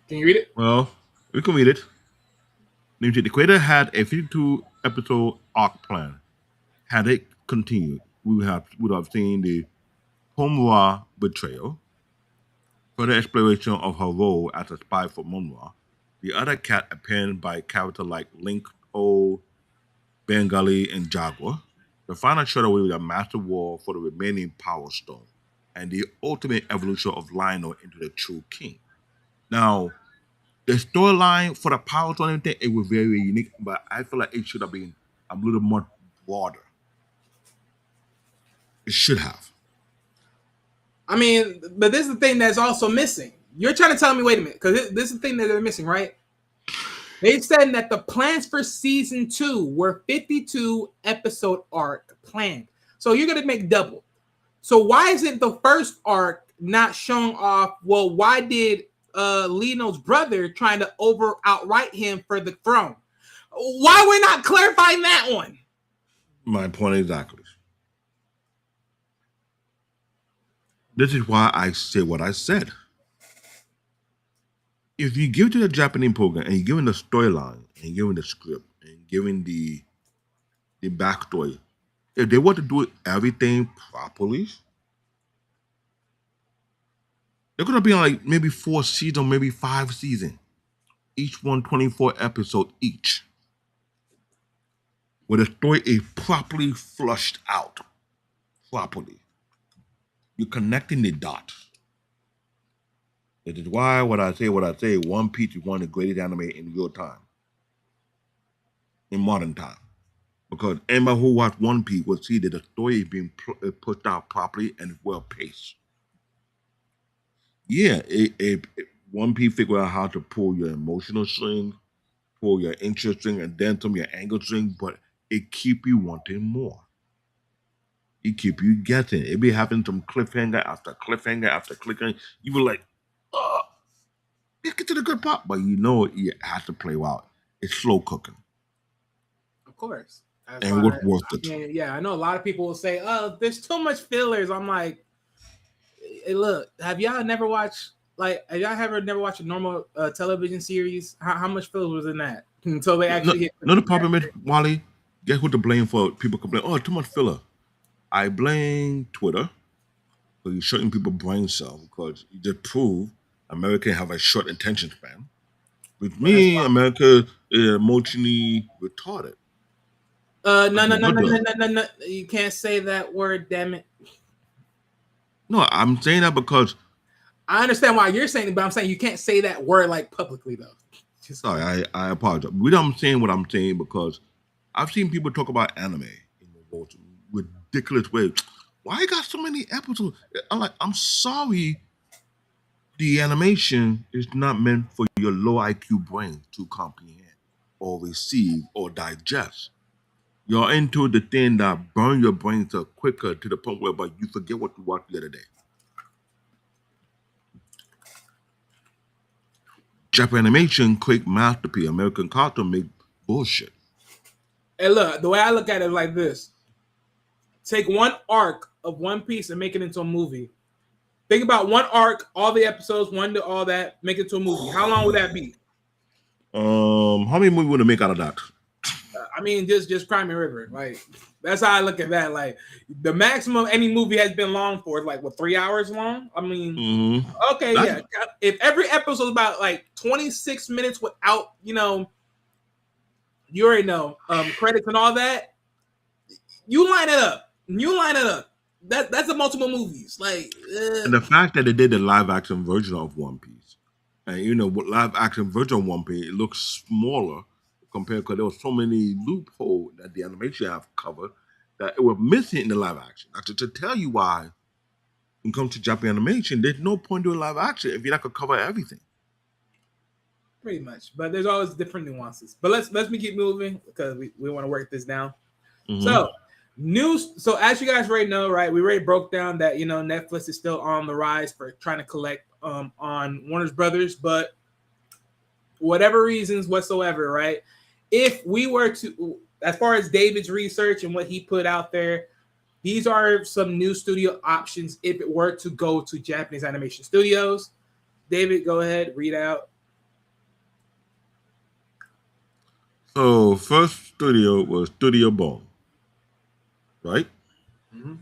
Can you read it? Well, we can read it. The creator had a 52 episode arc plan. Had it continued, we would have seen the Mumm-Ra betrayal, further exploration of her role as a spy for Mumm-Ra, the other cat appearing by character like Link, O, Bengali, and Jaguar, the final shot away with a massive war for the remaining Power Stone, and the ultimate evolution of Lionel into the true king. Now, the storyline for the Power Stone and everything, it was very unique, but I feel like it should have been a little more broader. It should have. I mean, but this is the thing that's also missing. You're trying to tell me, wait a minute, because this is the thing that they're missing, right? They said that the plans for season 2 were 52 episode arc planned. So you're going to make double. So why isn't the first arc not showing off, well, why did Lino's brother trying to outright him for the throne? Why we're not clarifying that one? My point exactly. This is why I say what I said. If you give to the Japanese program and you're giving the storyline and you're giving the script and giving the backstory, if they want to do everything properly, they're gonna be on like maybe 4 seasons, maybe 5 seasons. Each one 24 episodes each. Where the story is properly flushed out. Properly. You're connecting the dots. It is why what I say, One Piece is one of the greatest anime in real time. In modern time. Because anyone who watched One Piece will see that the story is being pushed out properly and well paced. Yeah, One Piece figure out how to pull your emotional string, pull your interest string, and then some of your anger string, but it keep you wanting more. It keep you guessing. It be having some cliffhanger after cliffhanger after cliffhanger. You were like, let's get to the good part. But you know it has to play out. It's slow cooking. Of course. And what's worth it. Yeah, I know a lot of people will say, oh, there's too much fillers. I'm like, hey, look, have y'all never watched a normal television series? How much filler was in that? Until they actually hit the problem is, Wally, guess who to blame for people complain, oh, too much filler. I blame Twitter for you're shutting people's brain cells because you just prove America have a short attention span. With me, America is emotionally retarded. No. You can't say that word, damn it. No, I'm saying that because I understand why you're saying it, but I'm saying you can't say that word like publicly though. Sorry, I apologize. I'm saying what I'm saying because I've seen people talk about anime in the most ridiculous way. Why you got so many episodes? I'm sorry. The animation is not meant for your low IQ brain to comprehend or receive or digest. You're into the thing that burn your brain so quicker to the point where but you forget what you watched the other day. Japan animation, quick masterpiece. American cartoon make bullshit. And look, the way I look at it is like this: take one arc of One Piece and make it into a movie. Think about one arc, all the episodes, one to all that, make it to a movie. How long would that be? How many movies would they make out of that? I mean, just Crime and River. Like that's how I look at that. Like the maximum any movie has been long for is like what 3 hours long. I mean, okay, yeah. If every episode is about like 26 minutes without, you already know credits and all that, you line it up. That's a multiple movies. Like, and the fact that they did the live action version of One Piece, and live action version of One Piece, it looks smaller compared because there was so many loopholes that the animation have covered that it was missing in the live action. Actually, to tell you why, when it comes to Japanese animation, there's no point doing live action if you're not gonna cover everything. Pretty much, but there's always different nuances. But let's keep moving because we want to work this down. Mm-hmm. So as you guys already know, right? We already broke down that Netflix is still on the rise for trying to collect on Warner Brothers, but whatever reasons whatsoever, right? If we were to, as far as David's research and what he put out there, these are some new studio options if it were to go to Japanese animation studios. David, go ahead, read out. So first studio was Studio Bone, right? Mm-hmm.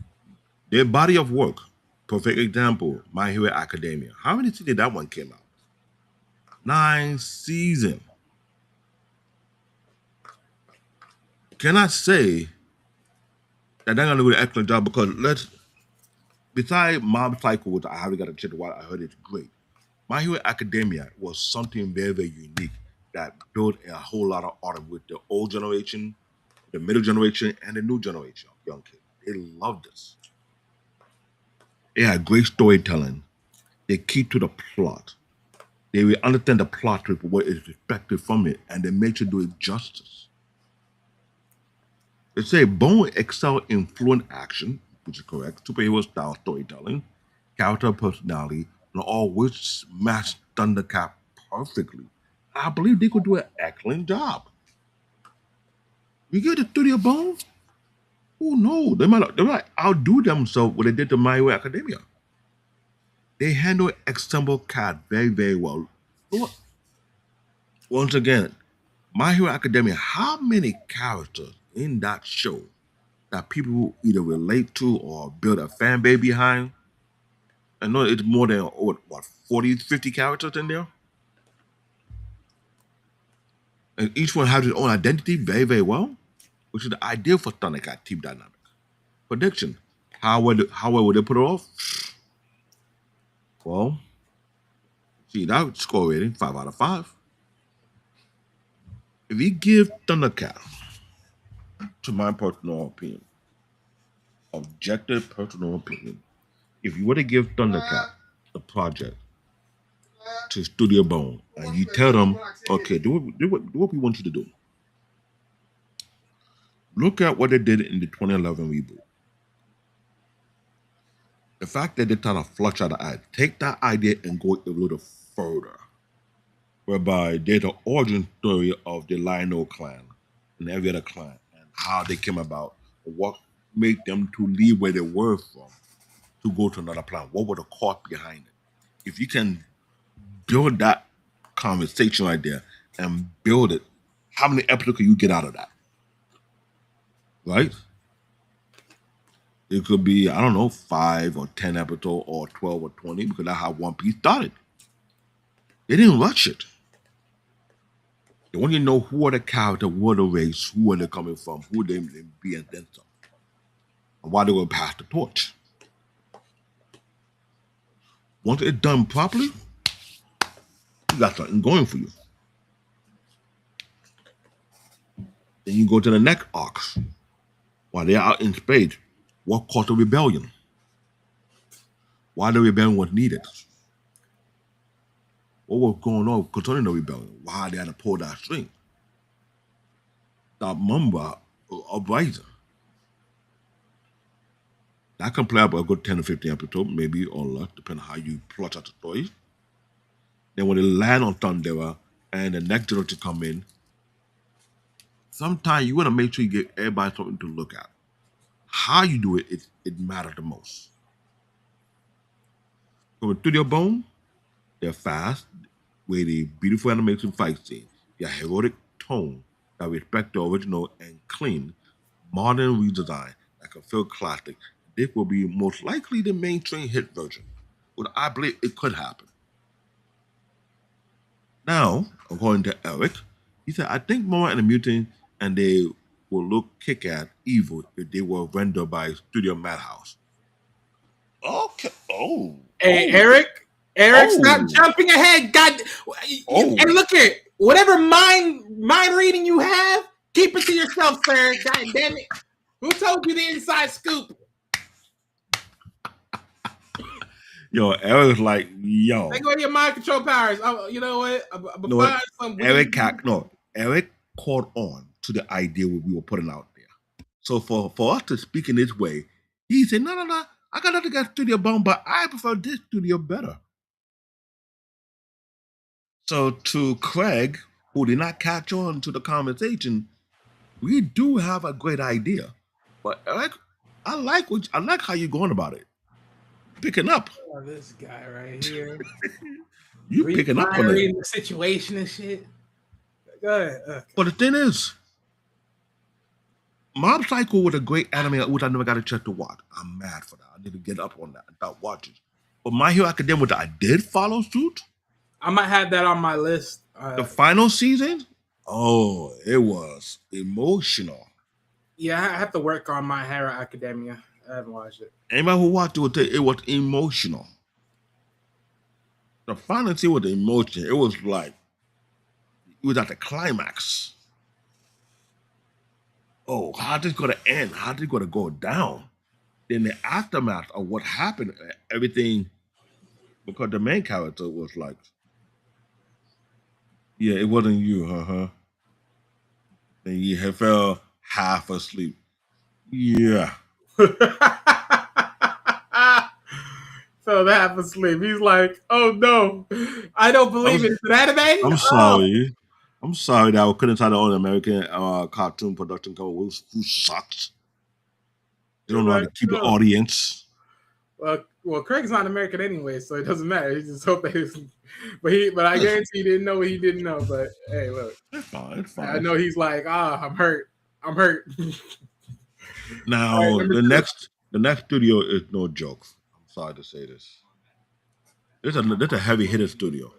Their body of work, perfect example, My Hero Academia. How many seasons did that one came out? 9 seasons. Can I say that they're gonna do an excellent job because besides Mob Psycho, which I haven't got a chance to watch, I heard it's great. My Hero Academia was something very, very unique that built a whole lot of art with the old generation, the middle generation, and the new generation of young kids. They loved this. They had great storytelling. They keep to the plot. They will understand the plot with what is expected from it, and they made sure to do it justice. They say Bone excel in fluent action, which is correct, superhero style storytelling, character personality, and all which match Thundercat perfectly. I believe they could do an excellent job. You get the studio Bone? Oh no, they might outdo themselves what they did to My Hero Academia. They handle ensemble cast very, very well. Look, once again, My Hero Academia, how many characters in that show that people either relate to or build a fan base behind? I know it's more than, what 40, 50 characters in there? And each one has its own identity very, very well, which is the ideal for Thundercat team dynamic. Prediction. How well would they put it off? Well, see, that score rating, 5 out of 5. If you give Thundercat, to my personal opinion, objective personal opinion, if you were to give Thundercat the project to Studio Bone and you tell them, okay, do what we want you to do. Look at what they did in the 2011 reboot. The fact that they're trying to flush out the idea, take that idea and go a little further, whereby there's an origin story of the Lionel clan and every other clan and how they came about, what made them to leave where they were from to go to another planet. What were the cause behind it? If you can build that conversation right there and build it, how many episodes can you get out of that? Right? It could be, I don't know, 5 or 10 episodes or 12 or 20 because that's how One Piece started. They didn't rush it. They want you to know who are the character, who are the race, who are they coming from, who they be and then some. And why they will pass the torch. Once it's done properly, you got something going for you. Then you go to the next arc. While they're out in space, what caused the rebellion? Why the rebellion was needed? What was going on concerning the rebellion? Why they had to pull that string? That Mumm-Ra uprising. That can play up a good 10 or 15 episodes, maybe or less, depending on how you plot out the story. Then when they land on Thundera and the next generation come in, sometimes you want to make sure you get everybody something to look at. How you do it, it matters the most. From Studio Bone, they're fast, with a beautiful animation fight scene, their heroic tone that respect the original and clean, modern redesign that can feel classic. This will be most likely the mainstream hit version. But I believe it could happen. Now, according to Eric, he said, I think Mumm-Ra and the Mutant and they will look kick at evil if they were rendered by Studio Madhouse. Okay. Oh. Hey, oh. Eric, stop jumping ahead. God. Oh. And look here. Whatever mind reading you have, keep it to yourself, sir. God damn it. Who told you the inside scoop? Yo, Eric's like, yo. They go to your mind control powers. You know what? Eric caught on to the idea we were putting out there. So for us to speak in this way, he said, no, I got nothing against Studio Bone, but I prefer this studio better. So to Craig, who did not catch on to the conversation, we do have a great idea. But Eric, I like how you're going about it. Picking up. Oh, this guy right here. You picking up on it. The situation and shit. Go ahead. Okay. But the thing is, Mob Psycho was a great anime which I never got a chance to watch. I'm mad for that. I need to get up on that and start watching. But My Hero Academia, which I did follow suit. I might have that on my list. The final season, it was emotional. Yeah, I have to work on My Hero Academia. I haven't watched it. Anybody who watched it would say it was emotional. The final scene was emotional. It was like, it was at the climax. Oh, how's this going to end? How's this going to go down? Then the aftermath of what happened, everything, because the main character was like, yeah, it wasn't you, And he fell half asleep. Yeah. Fell half asleep. He's like, oh no, I don't believe it's an anime. I'm sorry. I'm sorry that I couldn't try the own American cartoon production company who sucks. They don't know how to keep an audience. Well, Craig's not American anyway, so it doesn't matter. He just hope that but I guarantee he didn't know what he didn't know. But hey, look, it's fine. I know he's like, I'm hurt. Now the next studio is no joke. I'm sorry to say this. There's a heavy hitter studio,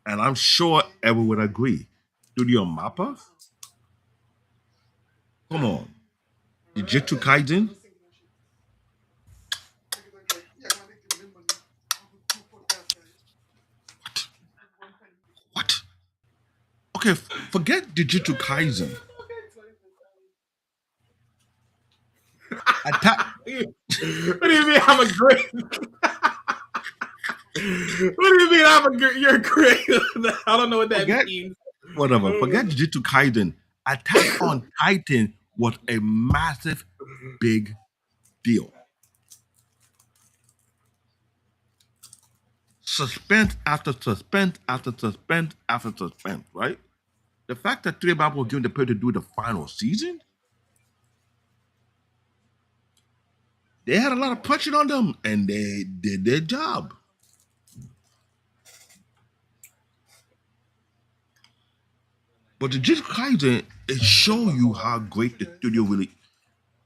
and I'm sure everyone would agree. Studio Mappa. Come on, Jujutsu Kaisen. What? Okay, forget Jujutsu Kaisen. What do you mean I'm a great? What do you mean you're great? I don't know what that means. Whatever. Forget Jujutsu Kaisen. Attack on Titan was a massive, big deal. Suspense after suspense after suspense after suspense, right? The fact that Three Bible was given the period to do the final season, they had a lot of pressure on them, and they did their job. But the Jujutsu Kaisen, it shows you how great the studio really.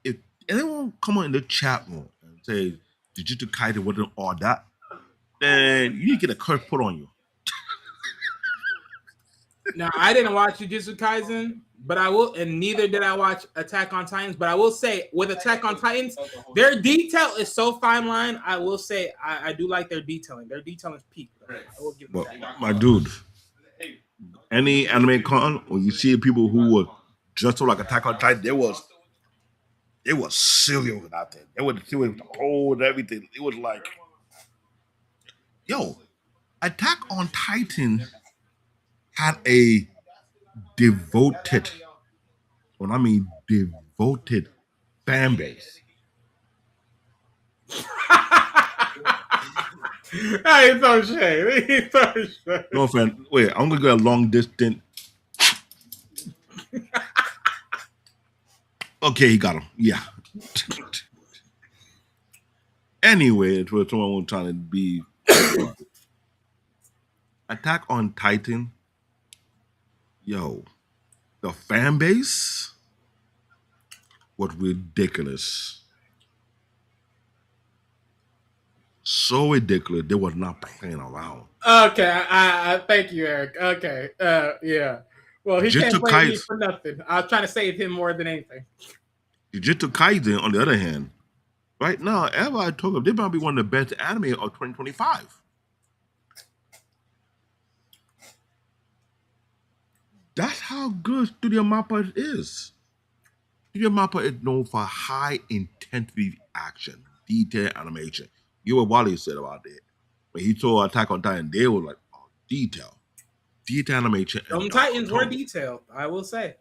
If anyone come on in the chat room and say Jujutsu Kaisen wasn't all that, then you need to get a curse put on you. Now, I didn't watch Jujutsu Kaisen, but I will, and neither did I watch Attack on Titans. But I will say, with Attack on Titans, their detail is so fine line. I will say, I do like their detailing. Their detailing is peak. I will give them that. My dude, any anime con, when you see people who were dressed up like Attack on Titan, it was serious out there. They were serious with the pole and everything. It was like, yo, Attack on Titan had a devoted, when I mean devoted fan base. I ain't so shade. He so shade. No offense. Wait, I'm gonna go a long distance. Okay, he got him. Yeah. Anyway, it was someone was trying to be Attack on Titan. Yo, the fan base was ridiculous. So ridiculous. They was not playing around. Okay, I thank you, Eric. Okay, yeah. Well, he can't Jujutsu blame me Kaisen, for nothing. I was trying to save him more than anything. Jujutsu Kaisen, on the other hand, right now, ever I talk of, they might be one of the best anime of 2025. That's how good Studio Mappa is. Studio Mappa is known for high intensity action, detailed animation. You what Wally said about that. When he saw Attack on Titan, they were like, oh, detail animation, and Some dark Titans were tone. detailed, I will say.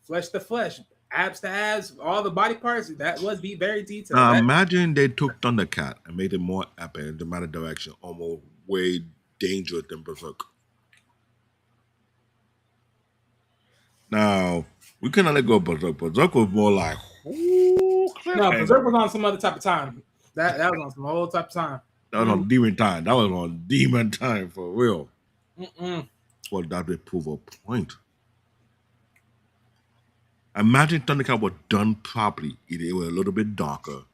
Flesh to flesh, abs to abs, all the body parts, that was be very detailed. Now That- imagine they took Thundercat and made it more epic in dramatic direction, almost way dangerous than Berserk. Now we cannot let go of Berserk. Berserk was more like, no, cliffhanger. Berserk was on some other type of time. That was on some whole type of time. That was on Demon Time. That was on Demon Time for real. Mm-mm. Well, that would prove a point. Imagine Thundercat was done properly. It was a little bit darker, a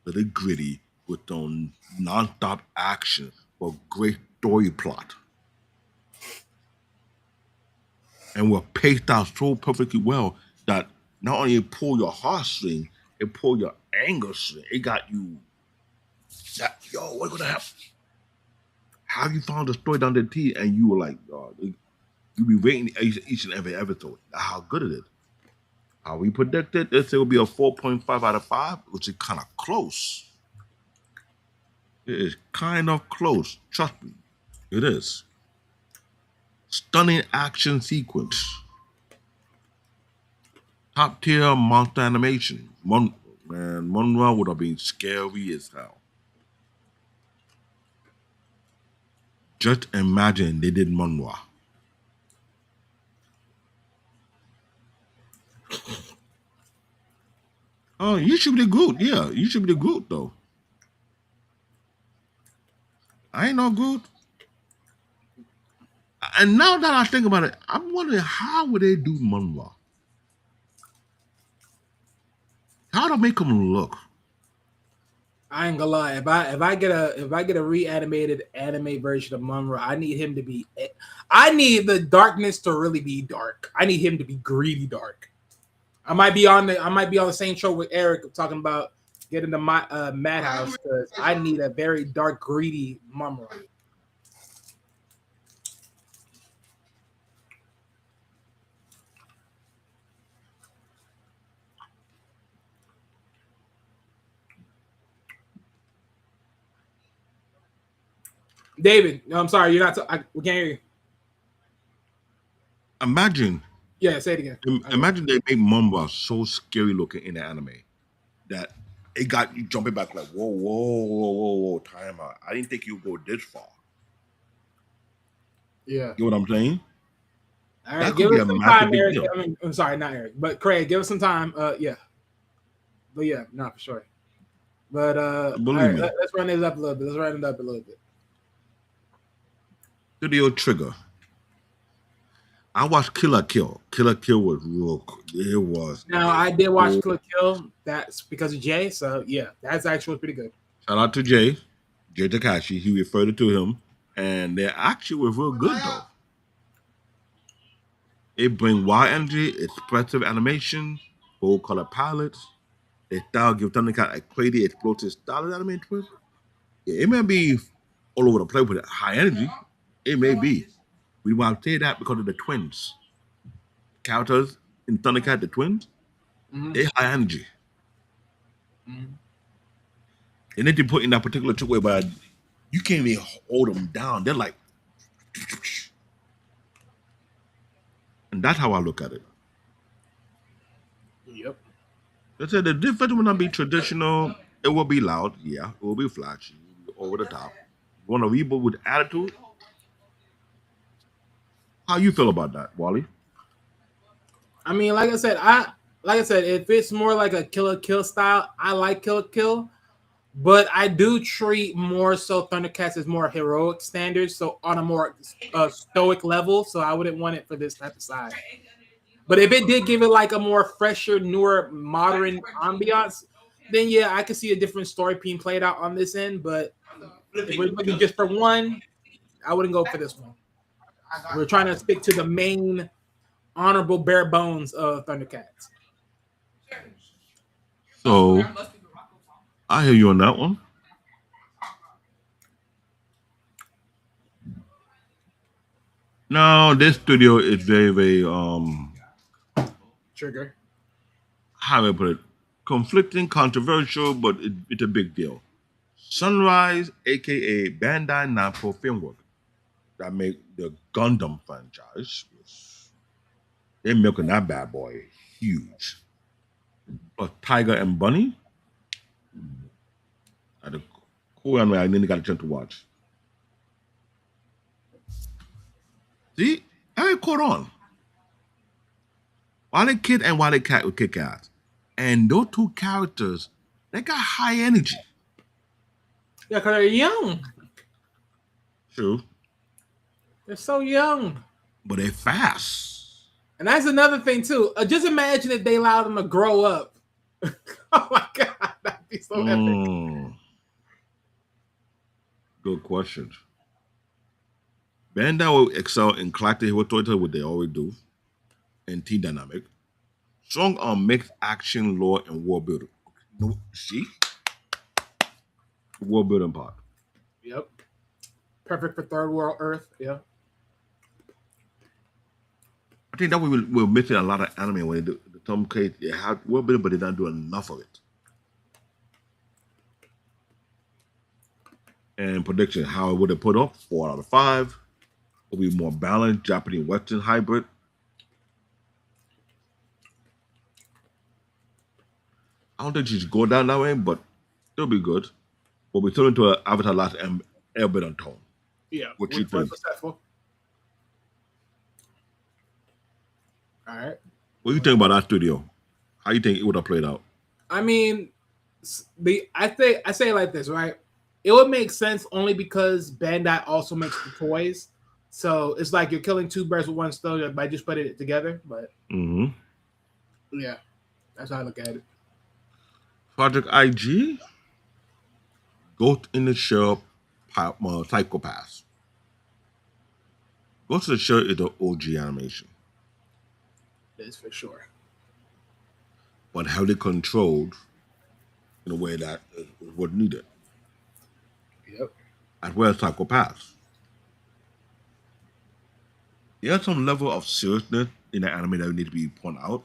little gritty, with some non-stop action, but great story plot. And were paced out so perfectly well that not only it pull your heartstring, it pull your anger string. It got you that, yo, what's gonna happen? How you found the story down the T and you were like, oh, you be waiting each and every episode. That's how good it is. How we predicted this, it will be a 4.5 out of 5, which is kind of close. It is kind of close. Trust me. It is. Stunning action sequence. Top tier monster animation. Mumm-Ra would have been scary as hell. Just imagine they did Mumm-Ra. Oh, you should be the Groot. Yeah, you should be the Groot, though. I ain't no Groot. And now that I think about it, I'm wondering how would they do Mumm-Ra? How to make him look? I ain't gonna lie. If I get a reanimated anime version of Mumm-Ra, I need him to be. I need the darkness to really be dark. I need him to be greedy dark. I might be on the same show with Eric talking about getting the madhouse because I need a very dark, greedy Mumm-Ra. David, no, I'm sorry, you're not. We can't hear you. Imagine. Yeah, say it again. Imagine they made Mumm-Ra so scary looking in the anime that it got you jumping back like, whoa, time out. I didn't think you'd go this far. Yeah. You know what I'm saying? All That right, could give be us a some massive time, big Eric. deal. I mean, I'm sorry, not Eric, but Craig, give us some time. Yeah. But yeah, not for sure. But all right, me. let's run this up a little bit. Studio Trigger. I watched Killer Kill. Killer Kill was real. It was. Now I did watch Killer Kill. That's because of Jay. So yeah, that's actually pretty good. Shout out to Jay Takashi. He referred it to him, and they actually were real good though. It bring wild energy, expressive animation, full color palettes. Their style give Thundercat a crazy, explosive style of anime twist. Yeah, it may be all over the place with high energy. It may be. We want to say that because of the twins. Characters in Thundercat, the twins, they high energy. They need to put in that particular trick way, but you can't even hold them down. They're like, and that's how I look at it. Yep. They said the difference will not be traditional. It will be loud, yeah. It will be flashy. over the top. You want a reboot with attitude? How you feel about that, Wally? I mean, like I said, if it's more like a Kill la Kill style, I like Kill la Kill. But I do treat more so Thundercats as more heroic standards, so on a more stoic level. So I wouldn't want it for this type of side. But if it did give it like a more fresher, newer, modern ambiance, then yeah, I could see a different story being played out on this end. But if we're looking just for one, I wouldn't go for this one. We're trying to stick to the main honorable bare bones of Thundercats. So I hear you on that one. No, this studio is very Trigger. how do I put it? Conflicting, controversial, but it's a big deal. Sunrise, aka Bandai Namco Filmwork, that make the Gundam franchise. They're milking that bad boy huge. Plus Tiger and Bunny. At the cool anime I didn't got a chance to watch. See, I ain't caught on. Why they Kid and Why they Cat would kick ass. And those two characters, they got high energy. Yeah, because they're young. True. They're so young. But they fast. And that's another thing, too. Just imagine if they allowed them to grow up. Oh, my God. That'd be so epic. Good question. Bandai will excel in collective hero storytelling, what they always do, and team dynamic. Strong on mixed action, lore, and world building. No, see? The world building part. Yep. Perfect for third world Earth. Yeah. I think that we're missing a lot of anime when they do. Some case they have world building, but they don't do enough of it. And prediction, how would it put up? 4 out of 5. Will be more balanced, Japanese Western hybrid. I don't think she should go down that way, but it'll be good. But we're still into an Avatar Last Airbender tone. Yeah. What you think? Successful. All right. What do you think about that studio? How you think it would have played out? I mean, I say it like this, right? It would make sense only because Bandai also makes the toys. So it's like you're killing two birds with one stone by just putting it together. But yeah, that's how I look at it. Project IG, Ghost in the Shell, Psychopaths. Ghost in the Shell is the OG animation, That is for sure. but heavily controlled in a way that is what needed. Yep. As well as Psychopaths. There's some level of seriousness in the anime that we need to be pointed out.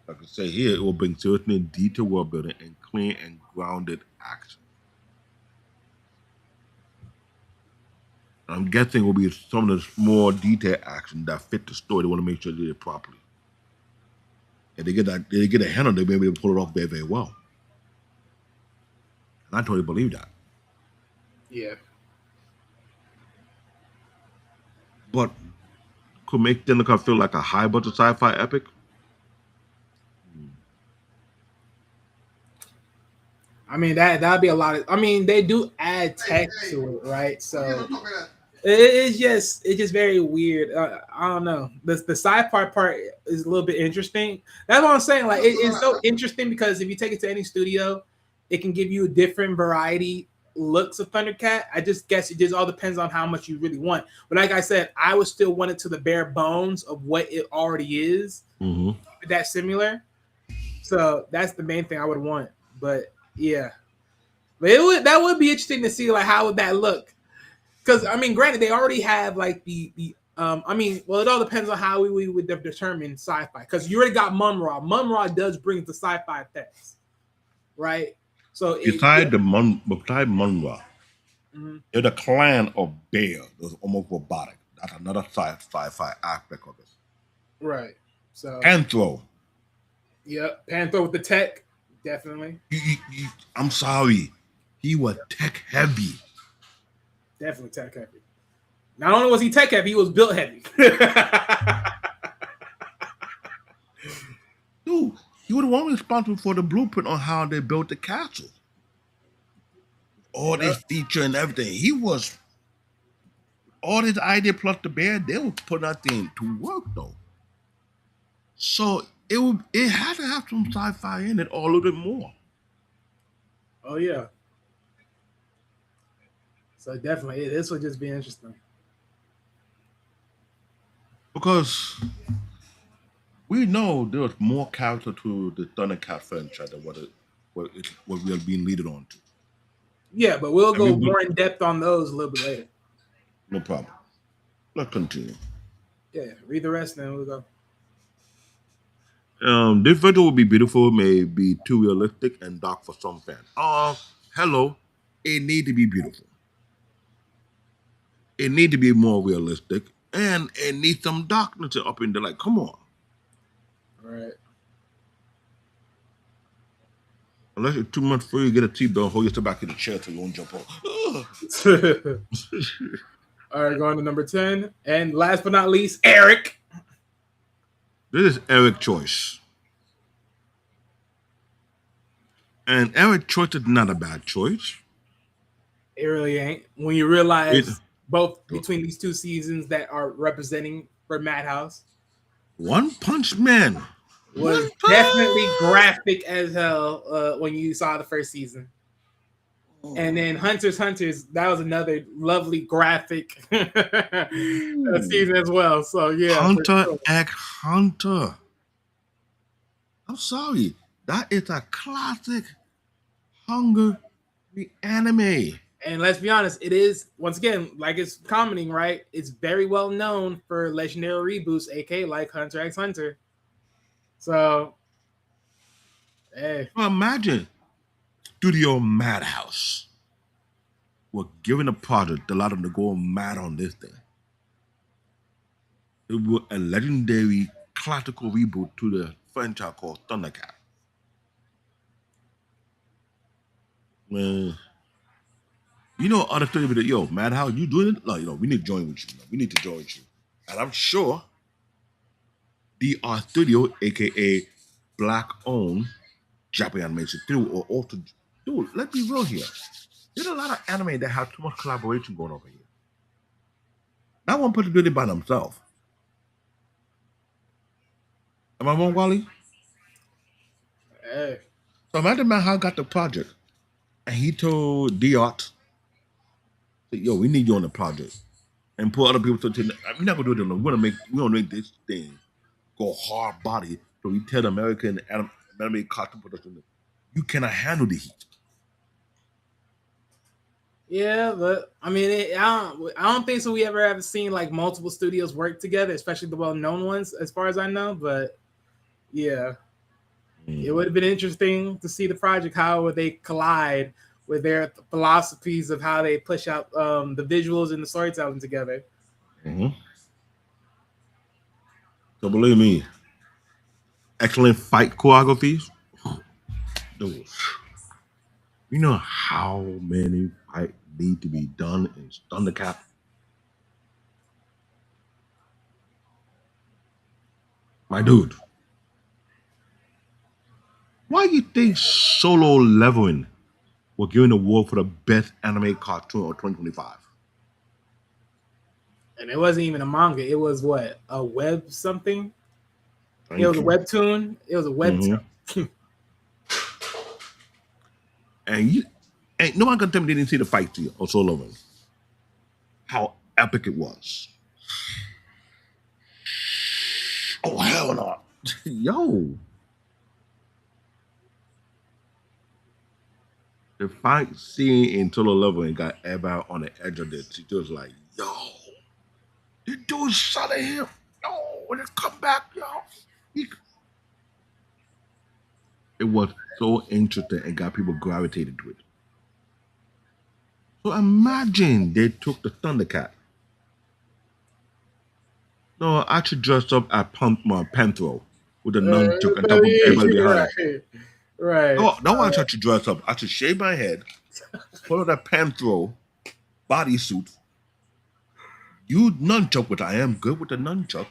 Like I say here, it will bring seriousness, detail world building, and clean and grounded action. I'm guessing it will be some of the more detailed action that fit the story. They want to make sure they did it properly. And they get a handle, they may be able to pull it off very, very well. And I totally believe that. Yeah. But could make Thundercats feel like a high budget sci-fi epic? I mean that'd be a lot of. I mean they do add text to it, right? So it's just very weird. I don't know. The sci-fi part is a little bit interesting. That's what I'm saying. Like it's so interesting because if you take it to any studio, it can give you a different variety looks of Thundercat. I just guess it just all depends on how much you really want. But like I said, I would still want it to the bare bones of what it already is. That similar. So that's the main thing I would want. But yeah, but that would be interesting to see like how would that look. Because I mean, granted, they already have like the I mean, well, it all depends on how we would determine sci-fi. Because you already got Mumm-Ra. Mumm-Ra does bring the sci-fi effects, right? So besides Mumm-Ra, there's a clan of bear that's almost robotic. That's another sci-fi aspect of it. Right. So Panthro. Yep, Panthro with the tech, definitely. I'm sorry, he was tech heavy. Definitely tech heavy. Not only was he tech heavy, he was built heavy. Dude, he was the one responsible for the blueprint on how they built the castle. All this feature and everything. He was all this idea plus the bear, they were putting that thing to work though. So it had to have some sci-fi in it or a little bit more. Oh yeah. So definitely, this would just be interesting. Because we know there was more character to the Thundercat franchise than what we are being leaded on to. Yeah, but we'll go we- more in depth on those a little bit later. No problem. Let's continue. Yeah, read the rest, then we'll go. This video will be beautiful, may be too realistic and dark for some fans. Hello. It need to be beautiful. It need to be more realistic, and it needs some darkness up in there. Like, come on. All right. Unless it's too much for you, get a seatbelt, hold yourself back in the chair so you won't jump off. All right, going to number 10. And last but not least, Eric. This is Eric's choice. And Eric's choice is not a bad choice. It really ain't. When you realize both between these two seasons that are representing for Madhouse. One Punch Man Was definitely graphic as hell when you saw the first season. And then Hunters, that was another lovely graphic season as well. So yeah, Hunter x Hunter. I'm sorry, that is a classic hunger anime. And let's be honest, it is once again like it's commenting, right? It's very well known for legendary reboots, aka like Hunter x Hunter. So, hey, Well, imagine Studio Madhouse were given a project, allowed them to go mad on this thing. It was a legendary classical reboot to the franchise called Thundercats. Well, you know, other story with yo, Madhouse, you doing it? No, we need to join with you. We need to join with you. And I'm sure DR Studio, aka Black-owned Japanese animation studio, or also, dude, let's be real here. There's a lot of anime that have too much collaboration going on here. Not one person doing it by themselves. Am I wrong, Wally? hey, So imagine Madhouse got the project, and he told Diot, yo, we need you on the project. And put other people to we're not gonna do it alone. We wanna make this thing go hard body. So we tell the American anime cartoon production, you cannot handle the heat. yeah, but I mean, I don't think so. We ever have seen like multiple studios work together, especially the well-known ones, as far as I know. But yeah, it would have been interesting to see the project. How would they collide with their philosophies of how they push out the visuals and the storytelling together? Mm-hmm. So believe me, excellent fight choreographies. Dude, you know how many fights need to be done in Thundercat? My dude, why you think Solo Leveling were given the award for the best anime cartoon of 2025? And it wasn't even a manga. It was what, a web something? Thank It was a you. webtoon. It was a webtoon. And you ain't no one can tell me they didn't see the fight to you on Solo Leveling. How epic it was. Oh hell no. Yo. The fight scene in Solo Leveling got everybody on the edge of their seat. It was like, yo, the dude shot at him. Yo, when it come back, yo. It was so interesting and got people gravitated to it. So imagine they took the Thundercat. No, I should dress up at Panthro with a nunchuck and top of everybody behind. Right. No, I want to dress up. I should shave my head, put on that Panthro, bodysuit. You nunchuck, which I am good with the nunchuck,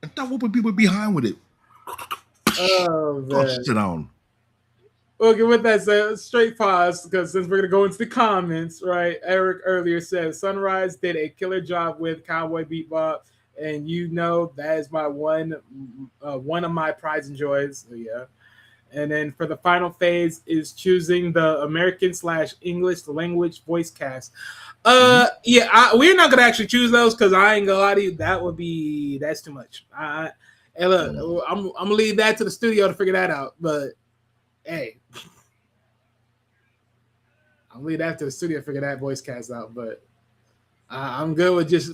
and start whooping people behind with it. Oh Go man. sit down. Okay, with that said, straight pause because since we're gonna go into the comments, right? Eric earlier said Sunrise did a killer job with Cowboy Bebop, and you know that is my one of my prides and joys. So, yeah. And then for the final phase is choosing the American / English language voice cast. Yeah, we're not gonna actually choose those because I ain't gonna lie to you, that's too much. Hey, look, I'm gonna leave that to the studio to figure that out. But hey, I'll leave that to the studio to figure that voice cast out. But I'm good with just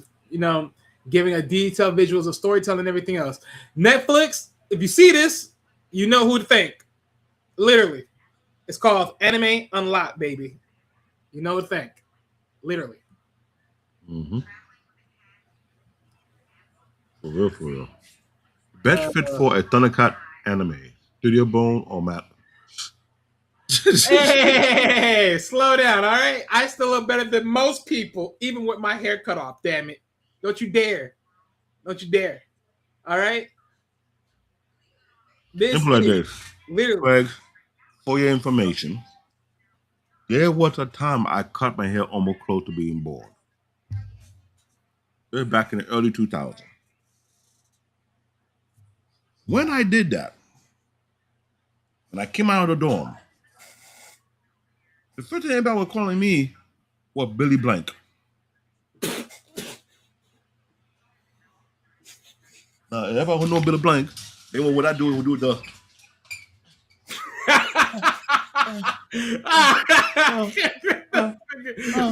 giving a detailed visuals of storytelling and everything else. Netflix, if you see this, you know who to thank. Literally, it's called Anime Unlocked, baby. You know what to think. Literally. Mm-hmm. For real, for real. Best fit for a Thundercat anime, Studio Bone or Matt? Hey, slow down, all right? I still look better than most people, even with my hair cut off, damn it. Don't you dare. Don't you dare. All right? This Simple like is this. literally. Greg, for your information, there was a time I cut my hair almost close to being bald. It was back in the early 2000s. When I did that, when I came out of the dorm, the first thing anybody was calling me was Billy Blank. Now, everybody who know Billy Blank, they were what I do. We do the.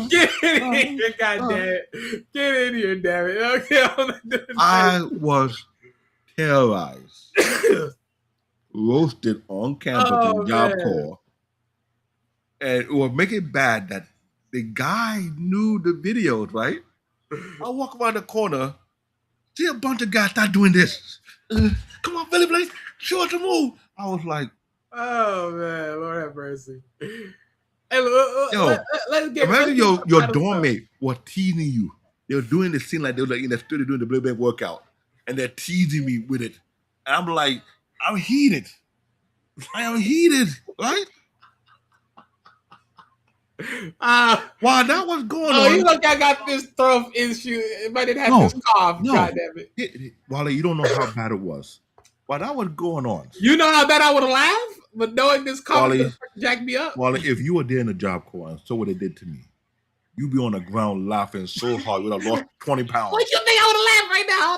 Get in here, goddamn it. Get in here, damn it. Okay, I was terrorized, roasted on campus in Job Corps, and it would make it bad that the guy knew the videos, right? I walk around the corner, see a bunch of guys start doing this. Come on, Billy Blank, show us a move. I was like, oh man, Lord have mercy. Hey, let's get. Imagine your dorm mate was teasing you. They were doing the scene like they were like in the studio doing the Billy Blank workout, and they're teasing me with it. And I'm like, I'm heated. I am heated, right? While that was going on, you look, I got this throat issue. If I didn't have this cough, God damn it. Wale, you don't know how bad it was. While that was going on, you know how bad I would have laughed, but knowing this cough jacked me up. Wale, if you were there in the Job Corps and so what they did to me, you'd be on the ground laughing so hard you'd have lost 20 pounds. What you think I would have laughed right now?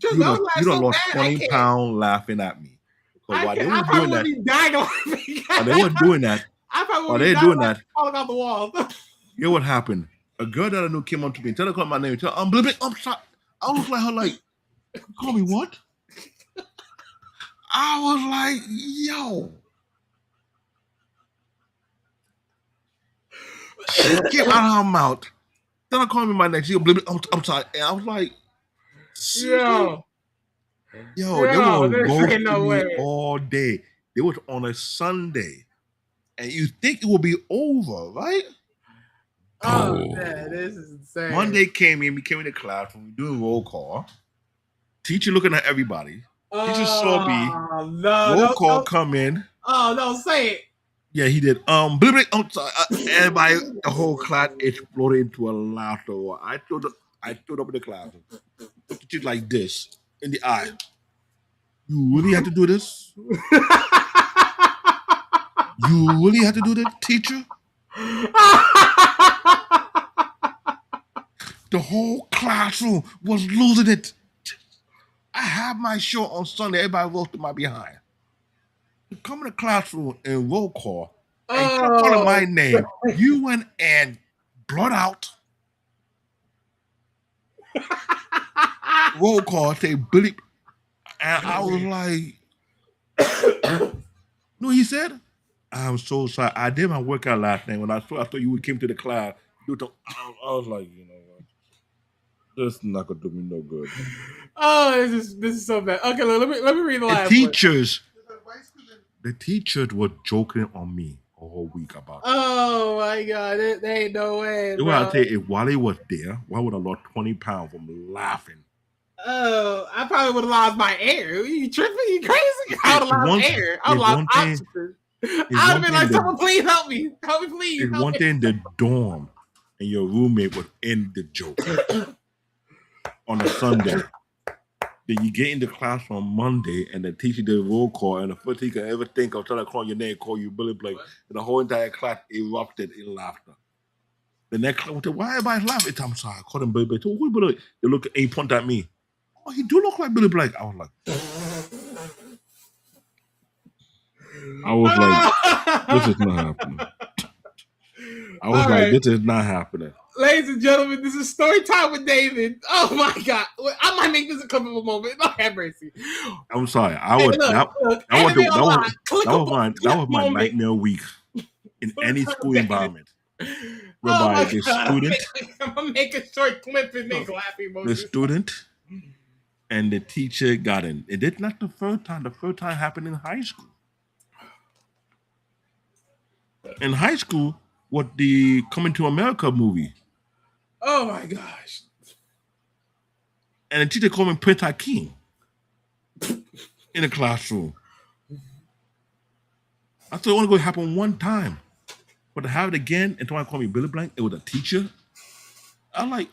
You'd have lost 20 pounds laughing at me. While they were doing that, while they were doing that, while they were doing that, falling off the wall. You know what happened? A girl that I knew came up to me and told her my name. Tell her, I'm sorry. I was like, her like, call me what? I was like, yo. She came out of her mouth. Then I called me my name. She go, I'm sorry. And I was like, yo, they were roasting me all day. It was on a Sunday. And you think it will be over, right? Oh, man, this is insane. Monday came in, we came in the class, we were doing roll call. Teacher looking at everybody. Teacher saw me. Roll call come in. Oh, no, say it. Yeah, he did. Everybody, the whole class exploded into a laughter. I stood up in the class. Looked at you like this in the eye. You really have to do this? You really have to do this, teacher? The whole classroom was losing it. I have my show on Sunday. Everybody roasted my behind. You come in the classroom and roll call and keep calling my name. You went and blurt out. Roll call, say Billy. And I was like, no, he said, I'm so sorry. I did my workout last night. When I thought you came to the class. I was like, you know what? This is not gonna do me no good. Oh, this is so bad. Okay, let me read the last The teachers were joking on me all whole week about. Oh my God, there ain't no way, It I bro. tell you, if Wally was there, why would I lost 20 pounds from laughing? Oh, I probably would have lost my air. You tripping? You crazy? I would have One- lost air. I would it's have one lost thing- oxygen. it's I would one have been thing like, that- someone please help me. Help me, please. It's Help one me. thing the dorm and your roommate was in the joke on a Sunday. Then you get into class on Monday and the teacher did a roll call and the first thing you could ever think of trying to call your name, call you Billy Blake, and the whole entire class erupted in laughter. The next class, why everybody laughing? I'm sorry, I called him Billy Blake. Who Billy? They look and he point at me. Oh, he do look like Billy Blake. I was like, this is not happening. I was All like, right. this is not happening. Ladies and gentlemen, this is story time with David. Oh my God. I might make this a comfortable moment. Lord have mercy. I'm sorry. I Hey, was look, that Anime was Online. that was my Moment. nightmare week in any school environment. Whereby the student, I'm gonna make a short clip and make laughing the emojis. student and the teacher got in. It did not the first time. The first time happened in high school. In high school, what the Coming to America movie, Oh my gosh. and the teacher called me Prince Hakeem in the classroom. I thought it only going to happen one time, but to have it again and try to call me Billy Blank, it was a teacher. I'm like,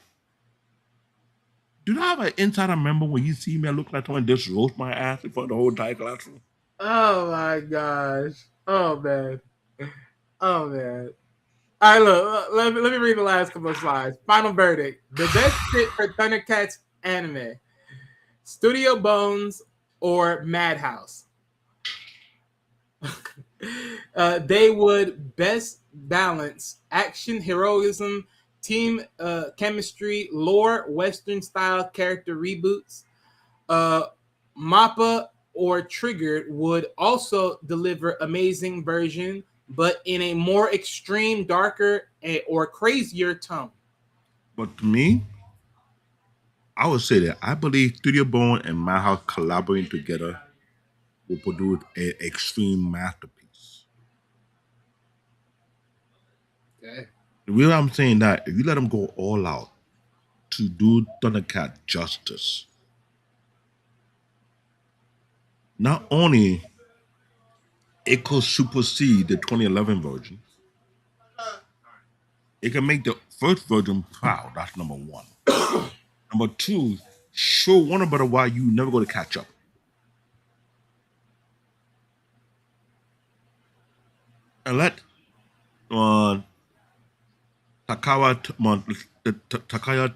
do you have an insider member when you see me? I look like someone just roast my ass in front of the whole entire classroom. Oh my gosh. Oh man. Oh man. All right, look. Let me read the last couple of slides. Final verdict: the best fit for Thundercats anime, Studio Bones or Madhouse. They would best balance action, heroism, team chemistry, lore, Western style character reboots. Mappa or Triggered would also deliver amazing version, but in a more extreme, darker, or crazier tone. But to me, I would say that I believe Studio Bone and Madhouse collaborating together will produce an extreme masterpiece. Okay. The reason I'm saying that, if you let them go all out to do Thundercat justice, not only it could supersede the 2011 version, it can make the first version proud. That's number one. Number two, show Warner Brother why you never going to catch up. And let Takaya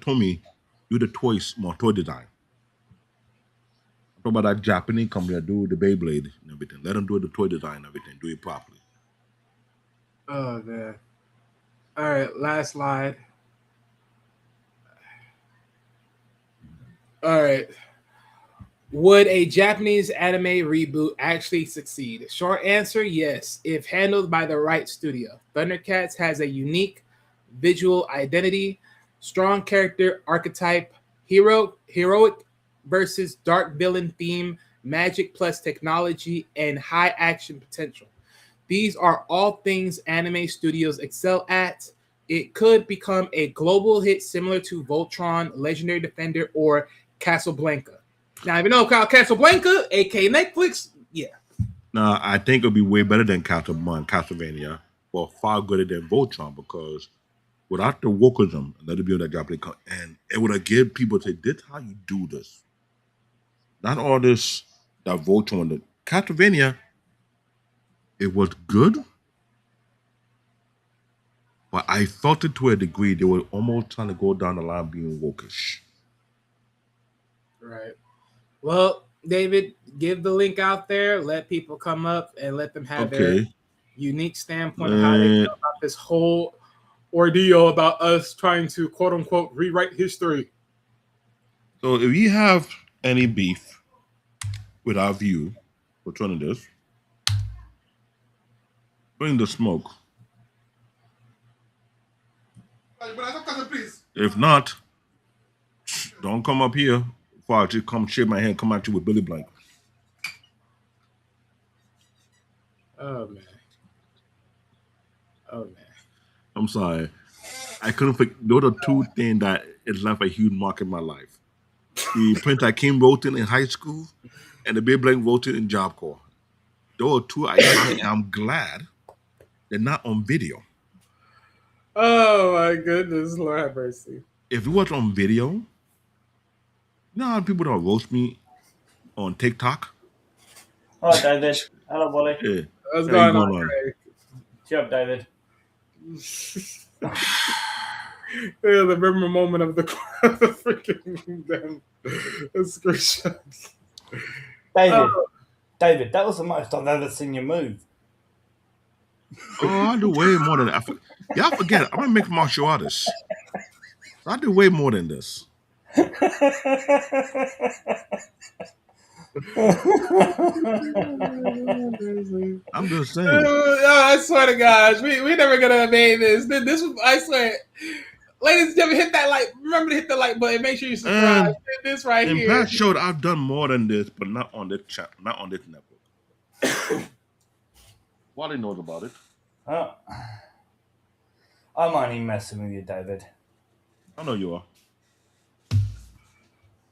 Tomy do the toy design. Talk about that Japanese company that do the Beyblade and everything. Let them do the toy design and everything. Do it properly. Oh man. All right, last slide. All right. Would a Japanese anime reboot actually succeed? Short answer, yes, if handled by the right studio. Thundercats has a unique visual identity, strong character archetype, heroic versus dark villain theme, magic plus technology, and high action potential. These are all things anime studios excel at. It could become a global hit similar to Voltron, Legendary Defender, or Casablanca. Now, if you know Casablanca, aka Netflix, yeah. Now, I think it'll be way better than Castlevania, or far greater than Voltron, because without the wokeism, let it be on that Japanese and it would have given people say, this how you do this. Not all this that Voltron did. Castlevania, it was good, but I felt it to a degree they were almost trying to go down the line being wokish. Right. Well, David, give the link out there. Let people come up and let them have their unique standpoint of how they feel about this whole ordeal about us trying to quote unquote rewrite history. So if you have any beef with our view, which one it is, bring the smoke. If not, don't come up here before I just come shake my hand, come at you with Billy Blank. Oh man. Oh man. I'm sorry. I couldn't think. Those are two things that it left a huge mark in my life. The Prince Akeem wrote in high school and the Big Blank wrote in Job Corps. Those are two iconic, and I'm glad they're not on video. Oh my goodness, Lord have mercy. If it was on video, you know how people don't roast me on TikTok? Hi, David. Hello, Wally. Yeah. What's How you going on, going on? Craig? Cheer up, David. Yeah, the memorable moment of the freaking damn screenshot. David. David, that was the most I've ever seen you move. Oh, I do way more than that. Y'all forget, I'm a mixed martial artist. I do way more than this. I'm just saying. I swear to gosh, we never gonna have made this. This was, I swear. Ladies and gentlemen, hit that like. Remember to hit the like button. Make sure you subscribe. And This right in here. past shows, I've done more than this, but not on this channel, not on this network. Wally knows about it. Oh. I'm only messing with you, David. I know you are.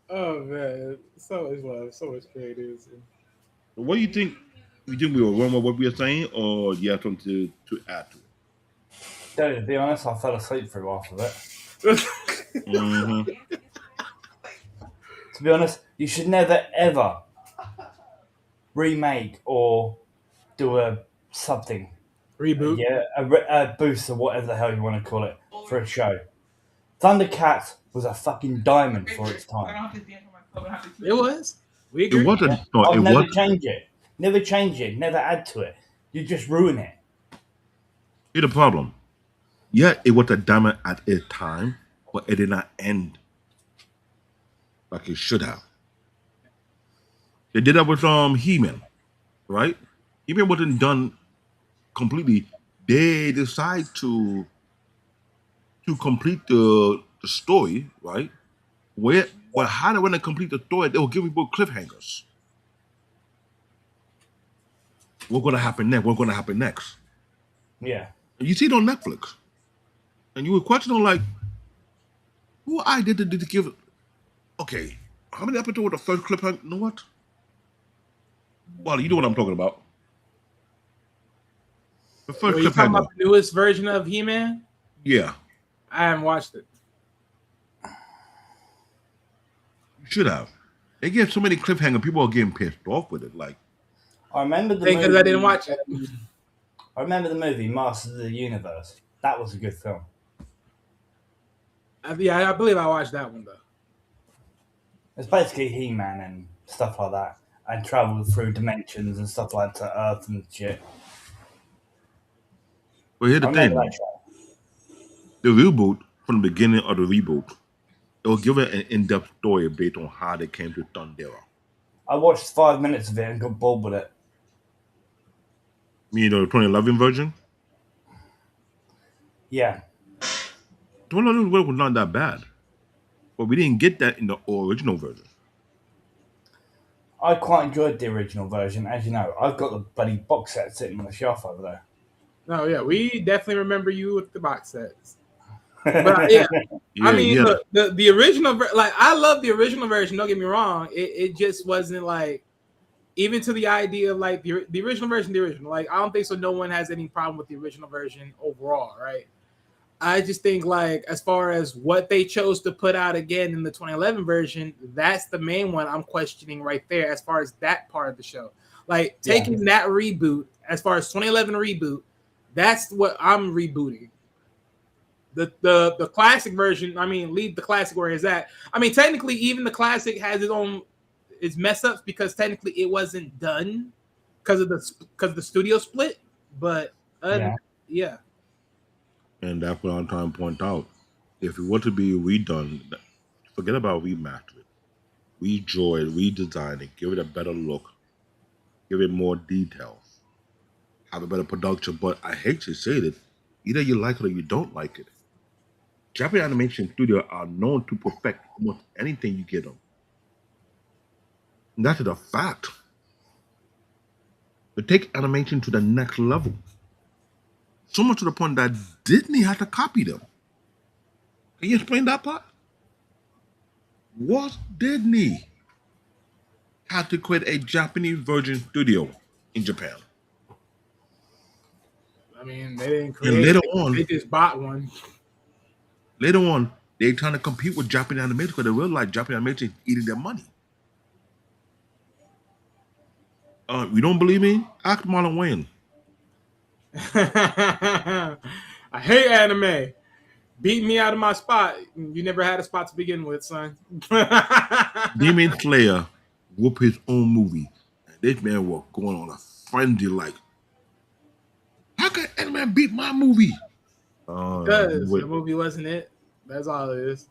Oh man, so much love, so much creativity. What do you think? You think we were wrong with what we were saying, or you have something to add to it? David, to be honest, I fell asleep through half of it. Mm-hmm. To be honest, you should never ever remake or do a something. Reboot. Yeah, a boost or whatever the hell you want to call it for a show. Thundercats was a fucking diamond for its time. It was. We agree. It wasn't. No, I'll it never was. change it. Never change it. Never add to it. You just ruin it. Here's the problem. Yeah, it was a diamond at its time, but it did not end like it should have. They did that with He-Man, right? He-Man wasn't done completely. They decide to complete the story, right? Well, how they want to complete the story, they will give people cliffhangers. What's gonna happen next? What's gonna happen next? Yeah. And you see it on Netflix. And you were questioning like, who I did to give okay, how many episodes was the first cliffhanger? You know what? Well, you know what I'm talking about. The first Were you talking cliffhanger. about the newest version of He-Man? Yeah. I haven't watched it. You should have. They get so many cliffhanger, people are getting pissed off with it. Like, I remember the Because movie. I didn't watch it. I remember the movie Masters of the Universe. That was a good film. Yeah, I believe I watched that one though. It's basically He-Man and stuff like that, and travel through dimensions and stuff like to Earth and shit. but here's I the thing remember though. that show. The reboot, from the beginning of the reboot, it will give it an in-depth story based on how they came to Thundera. I watched 5 minutes of it and got bored with it. You know, the 2011 version? Yeah. 2011 version was not that bad. But we didn't get that in the original version. I quite enjoyed the original version, as you know. I've got the bloody box set sitting on the shelf over there. No, yeah, we definitely remember you with the box sets. But yeah, Yeah, I mean, yeah. look, the original, like, I love the original version. Don't get me wrong. It just wasn't like, even to the idea of like the original version, the original. Like, I don't think so. No one has any problem with the original version overall, right? I just think like as far as what they chose to put out again in the 2011 version, that's the main one I'm questioning right there. As far as that part of the show, like taking that reboot, as far as 2011 reboot, that's what I'm rebooting. The classic version, I mean, leave the classic where it's at. I mean, technically, even the classic has its mess ups because technically it wasn't done because of the studio split. But yeah. And that's what I'm trying to point out. If it were to be redone, forget about remaster it. Redraw it, redesign it, give it a better look, give it more details, have a better production. But I hate to say it, either you like it or you don't like it. Japanese animation studios are known to perfect almost anything you get them. And that is a fact. They take animation to the next level. So much to the point that Disney had to copy them. Can you explain that part? Walt Disney had to create a Japanese version studio in Japan. I mean, they didn't And create later it. on, They just bought one. they trying to compete with Japanese animation because they realized Japanese animation is eating their money. You don't believe me? Ask Marlon Wayne. I hate anime. Beat me out of my spot. You never had a spot to begin with, son. Demon Slayer whoop his own movie. And this man was going on a frenzy like, how can anime beat my movie? Because the movie wasn't it. That's all it is.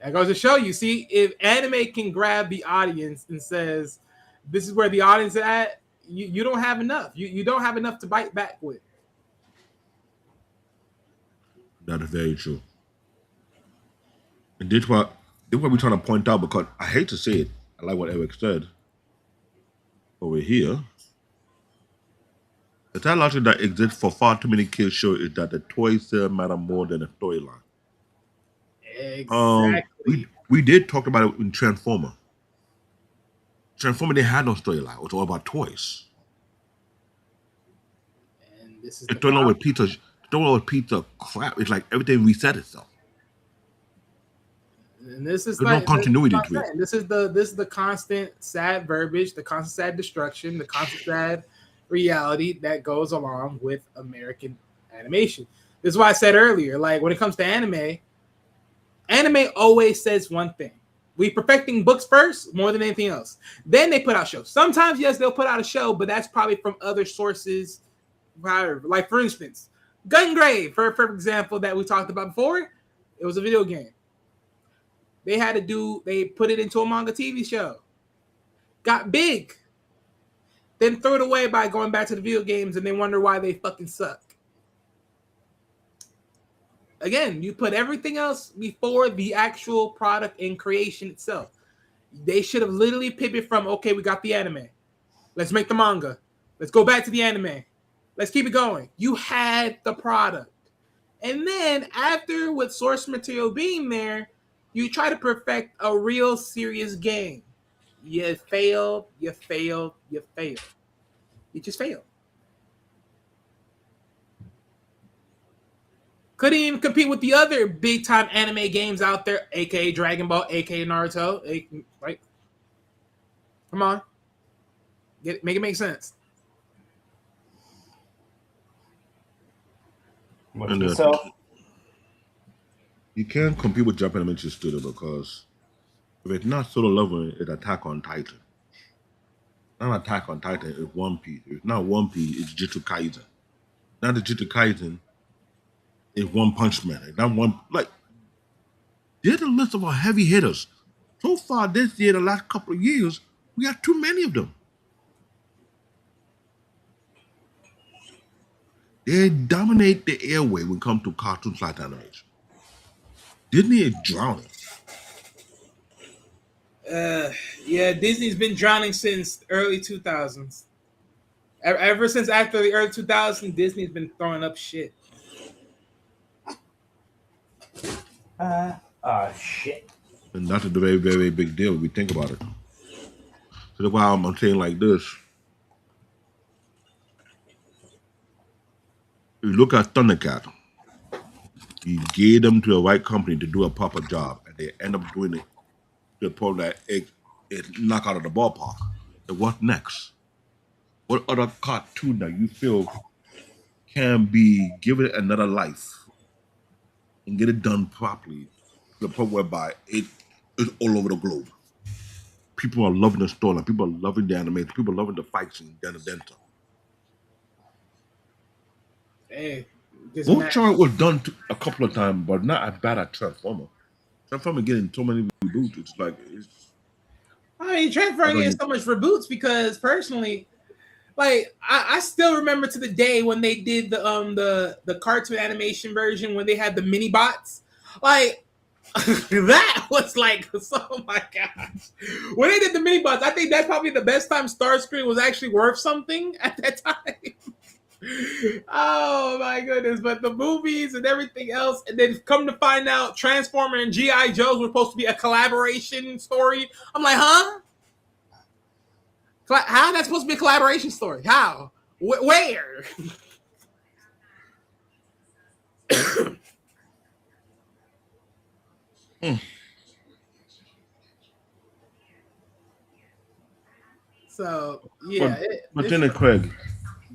That goes to show you. See, if anime can grab the audience and says, "This is where the audience is at," you don't have enough. You don't have enough to bite back with. That is very true. And this what we're trying to point out because I hate to say it. I like what Eric said over here. The technology that exists for far too many kids show is that the toy sale matter more than the storyline. Exactly. We did talk about it in Transformer. Transformer they had no storyline. It was all about toys. And this is It turned out with pizza crap. It's like everything reset itself. And this is There's no continuity to it. This is the constant sad verbiage, the constant sad destruction, the constant sad reality that goes along with American animation. This is why I said earlier, like when it comes to anime always says one thing. We perfecting books first more than anything else. Then they put out shows. Sometimes, yes, they'll put out a show, but that's probably from other sources. Like for instance, Gungrave, for example, that we talked about before, it was a video game. They put it into a manga TV show. Got big. Then threw it away by going back to the video games and they wonder why they fucking suck. Again, you put everything else before the actual product and creation itself. They should have literally pivoted from, okay, we got the anime. Let's make the manga. Let's go back to the anime. Let's keep it going. You had the product. And then after with source material being there, you try to perfect a real serious game. You failed. You just failed. Couldn't even compete with the other big time anime games out there, aka Dragon Ball, aka Naruto. Like, come on, make it make sense. You can't compete with Japan Animation Studio because if it's not Solo Leveling, it's Attack on Titan. Not Attack on Titan, it's One Piece. If it's not One Piece, it's Jujutsu Kaisen. Not the Jujutsu Kaisen, it's One Punch Man. It's not one, like, there's a list of our heavy hitters. So far this year, the last couple of years, we got too many of them. They dominate the airway when it comes to cartoon / animation. Disney is drowning. Yeah, Disney's been drowning since early 2000s. Ever since after the early 2000s, Disney's been throwing up shit. Shit. And that's a very, very big deal if we think about it. So that's why I'm saying like this. If you look at Thundercats, you gave them to the right company to do a proper job, and they end up doing it to the point that it knock out of the ballpark. So what next? What other cartoon that you feel can be given another life and get it done properly to the point whereby it is all over the globe? People are loving the storyline. People are loving the animation. People are loving the fight scene. Hey, Voltron was done a couple of times, but not as bad as Transformer. Transformer getting so many reboots. It's like I mean, Transformer getting so much reboots because personally, like I still remember to the day when they did the cartoon animation version when they had the mini bots. Like that was like, oh my gosh. When they did the mini bots, I think that's probably the best time Starscream was actually worth something at that time. Oh my goodness! But the movies and everything else, and then come to find out, Transformer and GI Joes were supposed to be a collaboration story. I'm like, huh? How that's supposed to be a collaboration story? How? Where? So yeah, but then, Craig,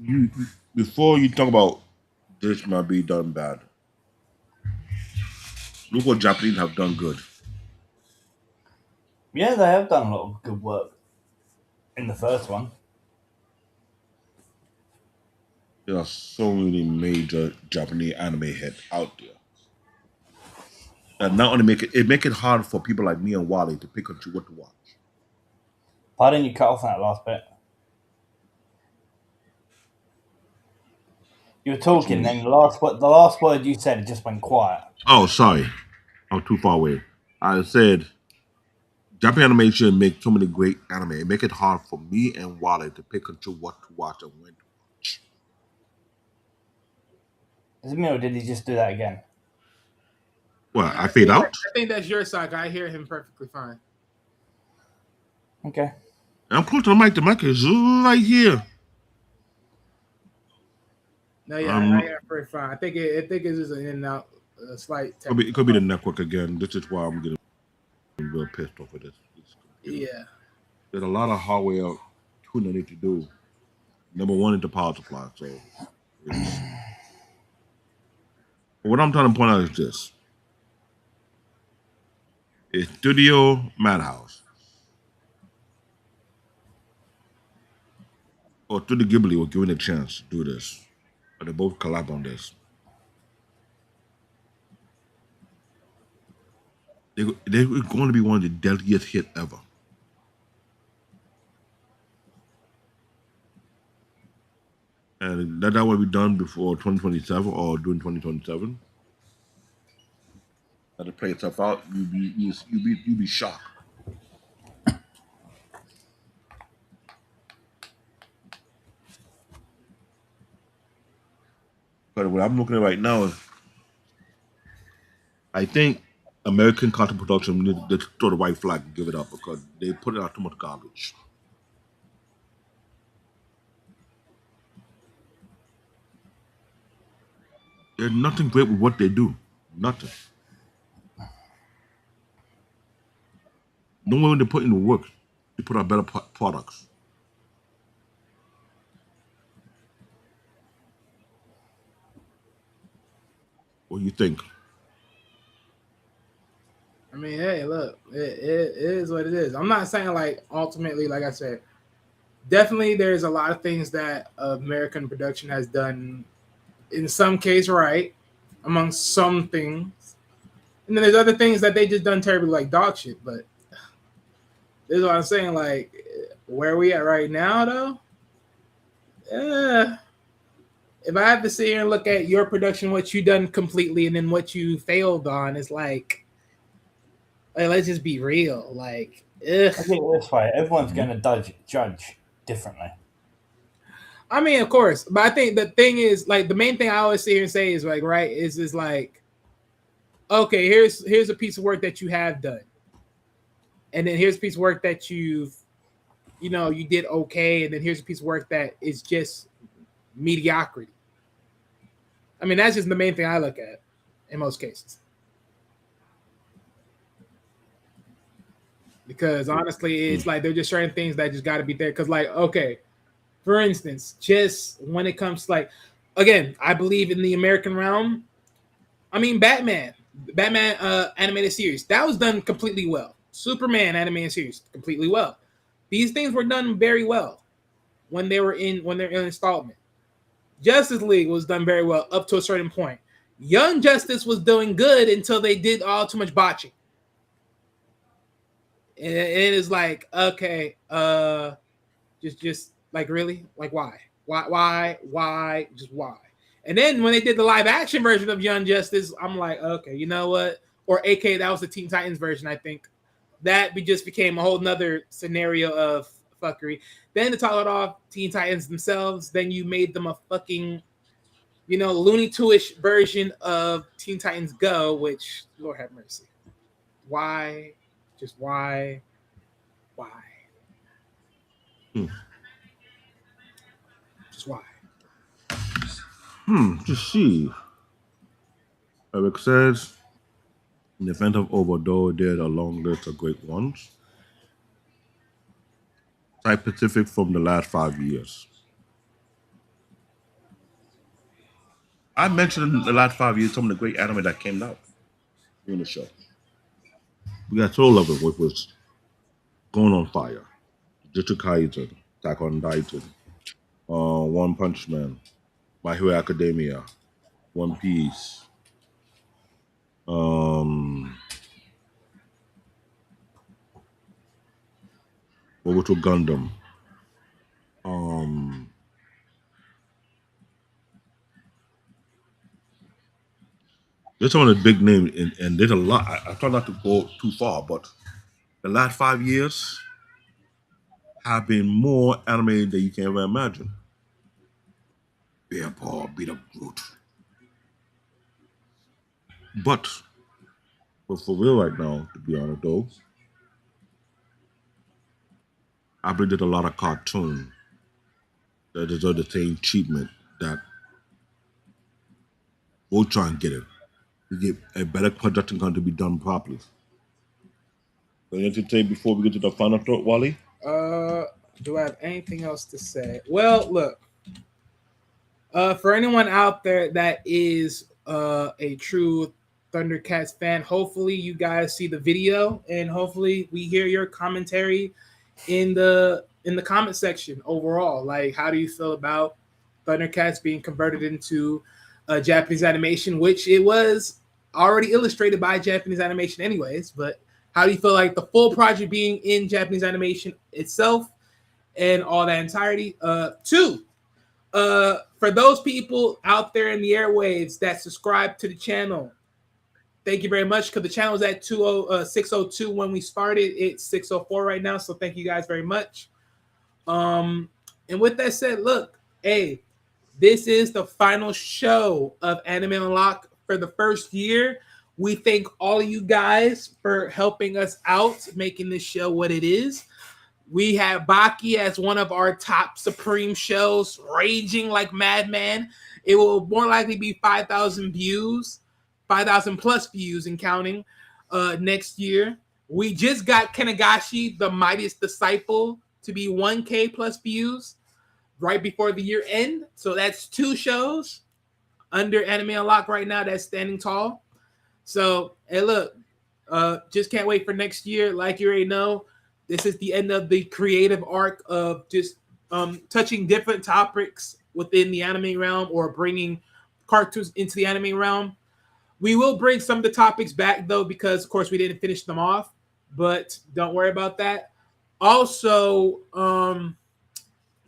you before you talk about this might be done bad. Look what Japanese have done good. Yeah, they have done a lot of good work in the first one. There are so many major Japanese anime hits out there. And not only make it hard for people like me and Wally to pick and choose what to watch. Pardon, you cut off that last bit. You were talking, mean? then the last word you said, it just went quiet. Oh, sorry. I was too far away. I said Japanese animation make so many great anime. It make it hard for me and Wally to pick and choose what to watch and when to watch. Is it me or did he just do that again? Well, I fade out. I think that's your side. I hear him perfectly fine. Okay. I'm close to the mic. The mic is right here. No, yeah, I hear him pretty fine. I think it's just an in and out, slight. It could be the network again. This is why I'm getting real pissed off with this. Yeah. There's a lot of hardware tuning I need to do. Number one is the power supply. So, what I'm trying to point out is this: it's Studio Madhouse or Studio Ghibli were given a chance to do this, but they both collab on this. They're going to be one of the deadliest hits ever. And that will be done before 2027 or during 2027. Let it play itself out. You be shocked. But what I'm looking at right now is, I think American content production need to throw the white flag and give it up because they put out too much garbage. There's nothing great with what they do. Nothing. No one they put in the work. They put out better products. What do you think? I mean, hey, look, it is what it is. I'm not saying like ultimately, like I said, definitely there's a lot of things that American production has done in some case right among some things. And then there's other things that they just done terribly like dog shit. But this is what I'm saying, like where we at right now though? If I have to sit here and look at your production, what you done completely, and then what you failed on, it's like let's just be real. Like, ugh. I think this way, everyone's going to judge differently. I mean, of course, but I think the thing is, like, the main thing I always sit here and say is like, right, is like, okay, here's a piece of work that you have done, and then here's a piece of work that you did okay, and then here's a piece of work that is just mediocrity. I mean, that's just the main thing I look at in most cases. Because honestly, it's like they're just certain things that just got to be there. Because, like, okay, for instance, just when it comes to, like, again, I believe in the American realm. I mean, Batman animated series, that was done completely well. Superman animated series, completely well. These things were done very well when they're in installment. Justice League was done very well up to a certain point. Young Justice was doing good until they did all too much botching. And it is like, okay, just like, really, like, why, just why? And then when they did the live action version of Young Justice, I'm like, okay, you know what? Or AK, that was the Teen Titans version, I think. That just became a whole nother scenario of fuckery. Then to top it off, Teen Titans themselves. Then you made them a fucking, Looney Tunes version of Teen Titans Go, which Lord have mercy. Why? Just why? Why? Just why? Just see. Eric says, in the event of overdose, there's a long list of great ones. Type Pacific from the last 5 years. I mentioned in the last 5 years some of the great anime that came out during the show. We got Soul Level, which was Going on Fire, Jujutsu Kaisen, Attack on Titan, One Punch Man, My Hero Academia, One Piece, Boruto Gundam, there's some of the big names, and there's a lot. I try not to go too far, but the last 5 years have been more anime than you can ever imagine. Bear Paw beat up Groot. But for real right now, to be honest though, I believe there's a lot of cartoon that deserve the same treatment that we'll try and get it. To get a better production to be done properly. So anything to say before we get to the final thought, Wally? Do I have anything else to say? Well, look. For anyone out there that is a true Thundercats fan, hopefully you guys see the video and hopefully we hear your commentary in the comment section overall. Like, how do you feel about Thundercats being converted into Japanese animation, which it was already illustrated by Japanese animation anyways, but how do you feel like the full project being in Japanese animation itself and all that entirety? Two, for those people out there in the airwaves that subscribe to the channel, thank you very much, because the channel was at 602 when we started. It's 604 right now, so thank you guys very much. And with that said, look, hey, this is the final show of Anime Unlock for the first year. We thank all of you guys for helping us out, making this show what it is. We have Baki as one of our top supreme shows, raging like madman. It will more likely be 5,000 views, 5,000 plus views and counting next year. We just got Kenagashi, the Mightiest Disciple, to be 1K plus views right before the year end. So that's 2 shows under Anime Unlock right now that's standing tall. So, hey, look, just can't wait for next year. Like you already know, this is the end of the creative arc of just touching different topics within the anime realm or bringing cartoons into the anime realm. We will bring some of the topics back, though, because, of course, we didn't finish them off. But don't worry about that. Also,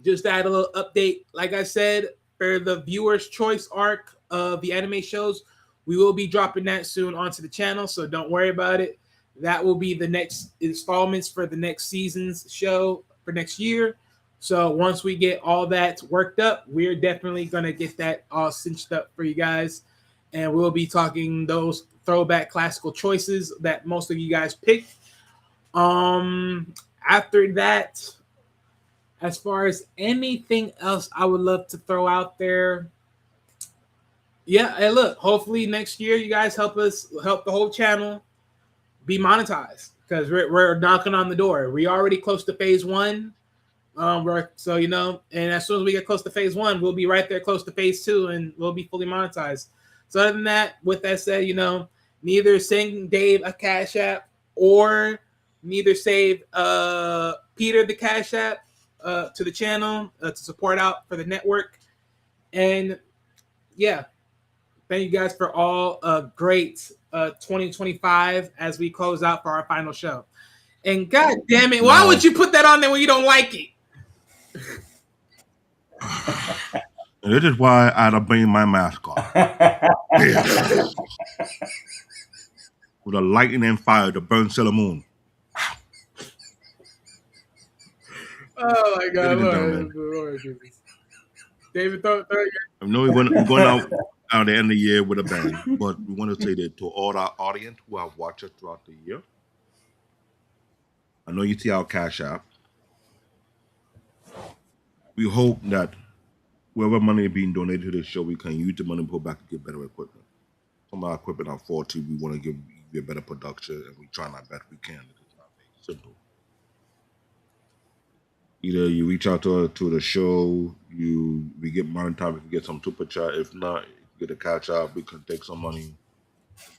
just to add a little update, like I said, for the viewer's choice arc of the anime shows, we will be dropping that soon onto the channel, so don't worry about it. That will be the next installments for the next season's show for next year. So once we get all that worked up, we're definitely going to get that all cinched up for you guys. And we'll be talking those throwback classical choices that most of you guys picked. After that, as far as anything else I would love to throw out there, yeah, hey, look, hopefully next year you guys help the whole channel be monetized, because we're knocking on the door. We're already close to phase 1. And as soon as we get close to phase 1, we'll be right there close to phase 2, and we'll be fully monetized. So other than that, with that said, neither send Dave a Cash App or neither save Peter the Cash App to the channel to support out for the network. And yeah, thank you guys for all great 2025 as we close out for our final show. And god damn it, why would you put that on there when you don't like it? And this is why I had to bring my mask off. With a lightning and fire to burn Sailor Moon. Oh my God, Ladies and gentlemen, Lord Jesus. David, throw I know we're going out at the end of the year with a bang, but we want to say that to all our audience who have watched us throughout the year. I know you see our Cash App. We hope that wherever money is being donated to the show, we can use the money to put back and get better equipment. Some of our equipment are faulty. We want to give you a better production, and we try our best we can. It's not very simple. Either you reach out to the show, we get monetized, we get some super chat. If not, you get a catch up. We can take some money,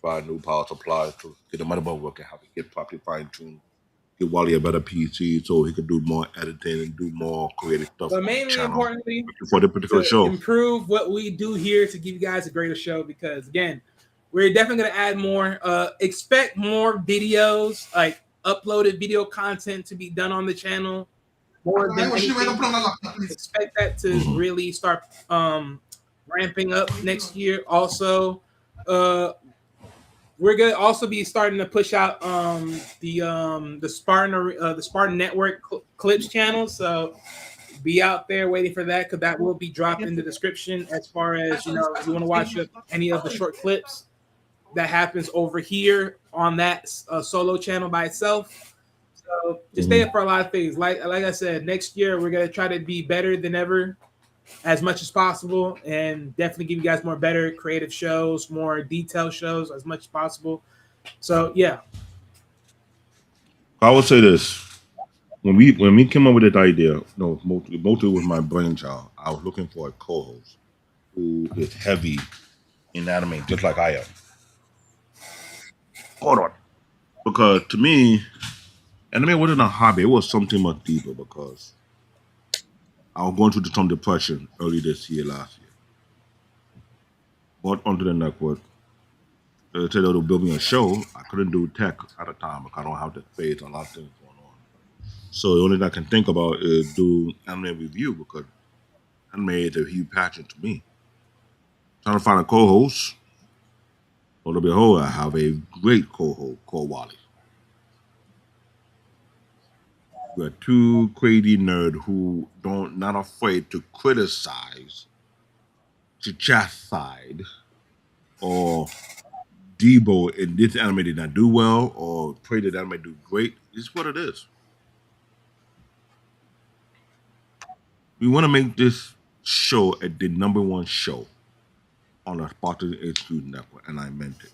buy new power supplies to get the motherboard working, how we get properly fine tuned, get Wally a better PC so he can do more editing and do more creative stuff but on the mainly channel importantly, for the particular to show. improve what we do here to give you guys a greater show, because again, we're definitely going to add more. Expect more videos, like uploaded video content to be done on the channel. More than anything, expect that to really start ramping up next year. Also, we're gonna also be starting to push out the Spartan Network clips channel. So be out there waiting for that, because that will be dropped in the description. As far as if you want to watch any of the short clips that happens over here on that solo channel by itself. So just stay up for a lot of things. Like I said, next year we're gonna try to be better than ever, as much as possible, and definitely give you guys more better creative shows, more detailed shows as much as possible. So yeah. I would say this. When we came up with that idea, no, mostly was my brainchild. I was looking for a co-host who is heavy in anime, just like I am. Hold on. Because to me, anime wasn't a hobby. It was something much deeper, because I was going through some depression early last year. Bought onto the network. They said they would build me a show. I couldn't do tech at the time because I don't have the space, a lot of things going on. So the only thing I can think about is do anime review, because anime is a huge passion to me. Trying to find a co-host. Lo and behold, I have a great co-host called Wally. We're two crazy nerds who not afraid to criticize, to chastise, or Debo in this anime did not do well, or pray that anime do great. It's what it is. We want to make this show the number one show on the Spartan HQ network, and I meant it.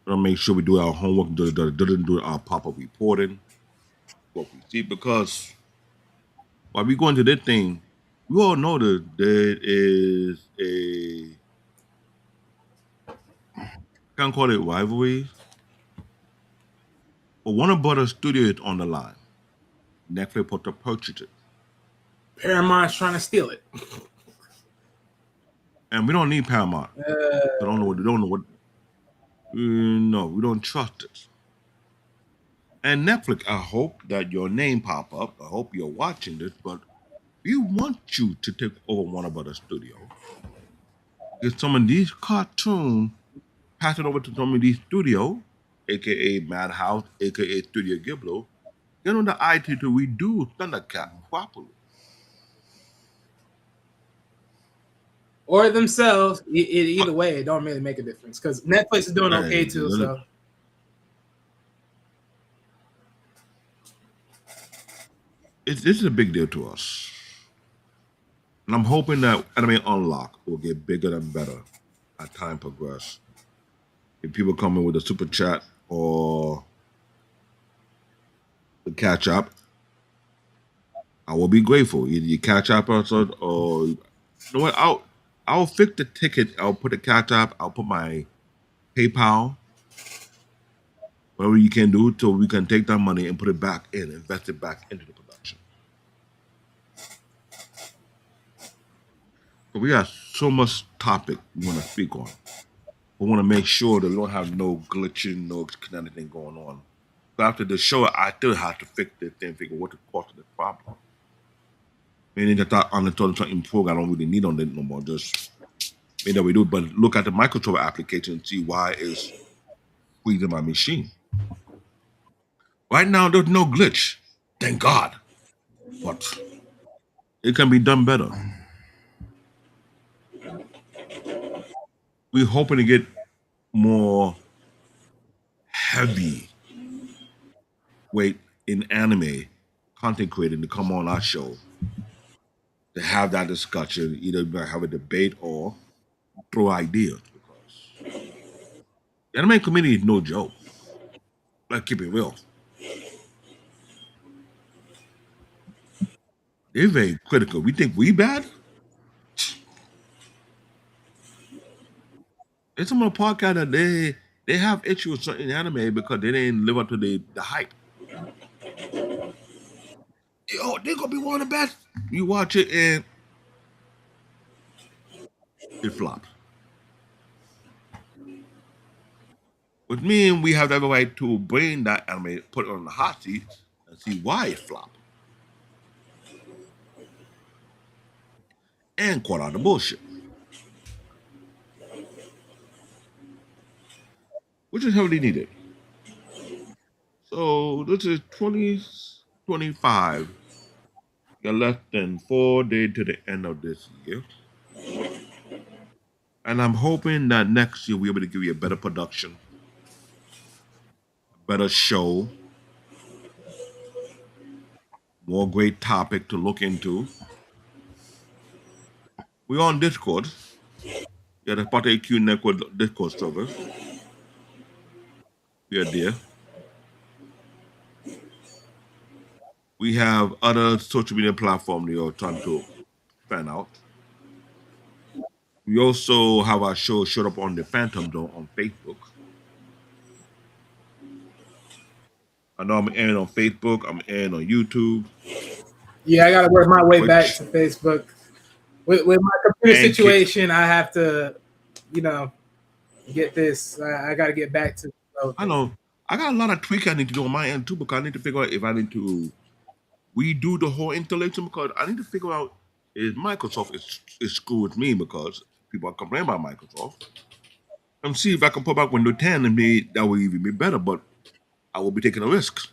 We're gonna make sure we do our homework, do our pop-up reporting, what we see, because while we go into this thing, we all know that there is a, can't call it rivalry, but Warner Brothers Studio is on the line. Netflix put to purchase it. Paramount's trying to steal it. And we don't need Paramount. We don't know what. No, we don't trust it. And Netflix, I hope that your name pop up. I hope you're watching this, but we want you to take over Warner Brothers Studio. Get some of these cartoons, pass it over to some of these studios, aka Madhouse, aka Studio Ghibli. Get on the IT to redo Thundercats properly. Or themselves. Either way, it don't really make a difference, because Netflix is doing okay too. So this is a big deal to us. And I'm hoping that Anime Unlock will get bigger and better as time progresses. If people come in with a super chat or the catch up, I will be grateful. Either you catch up or you know what? I'll fix the ticket. I'll put the catch up. I'll put my PayPal, whatever you can do, so we can take that money and put it back in, invest it back into the production. But we got so much topic we want to speak on. We want to make sure that we don't have no glitching, no anything going on. But after the show, I still have to fix this thing, figure what the cause of the problem. Meaning that I understand something improve, I don't really need on it no more. Just mean that we do, but look at the Microsoft application and see why it's freezing my machine. Right now, there's no glitch. Thank God. But it can be done better. We're hoping to get more heavy weight in anime content creating to come on our show to have that discussion, either have a debate or throw ideas. Because the anime community is no joke. Let's keep it real. They're very critical. We think we bad? It's some of the podcast that they have issues with certain anime because they didn't live up to the hype. Yo, they're gonna be one of the best. You watch it and it flops. With me, we have the right to bring that anime, put it on the hot seat, and see why it flopped. And call out the bullshit. Which is heavily needed. So this is 2025. Got less than 4 days to the end of this year. And I'm hoping that next year we'll be able to give you a better production, a better show, more great topic to look into. We're on Discord. Yeah, the Part AQ Network Discord server. We are there. We have other social media platforms you're trying to fan out. We also have our show showed up on the Phantom Zone on Facebook. I know I'm airing on Facebook. I'm airing on YouTube. Yeah, I gotta work my way back Which- to Facebook. With my computer situation, I have to, get this. I got to get back to. I know. I got a lot of tweaking I need to do on my end too because I need to figure out if I need to redo the whole installation because I need to figure out if Microsoft is screw with me because people are complaining about Microsoft. And see if I can put back Windows 10 and that will even be better, but I will be taking a risk.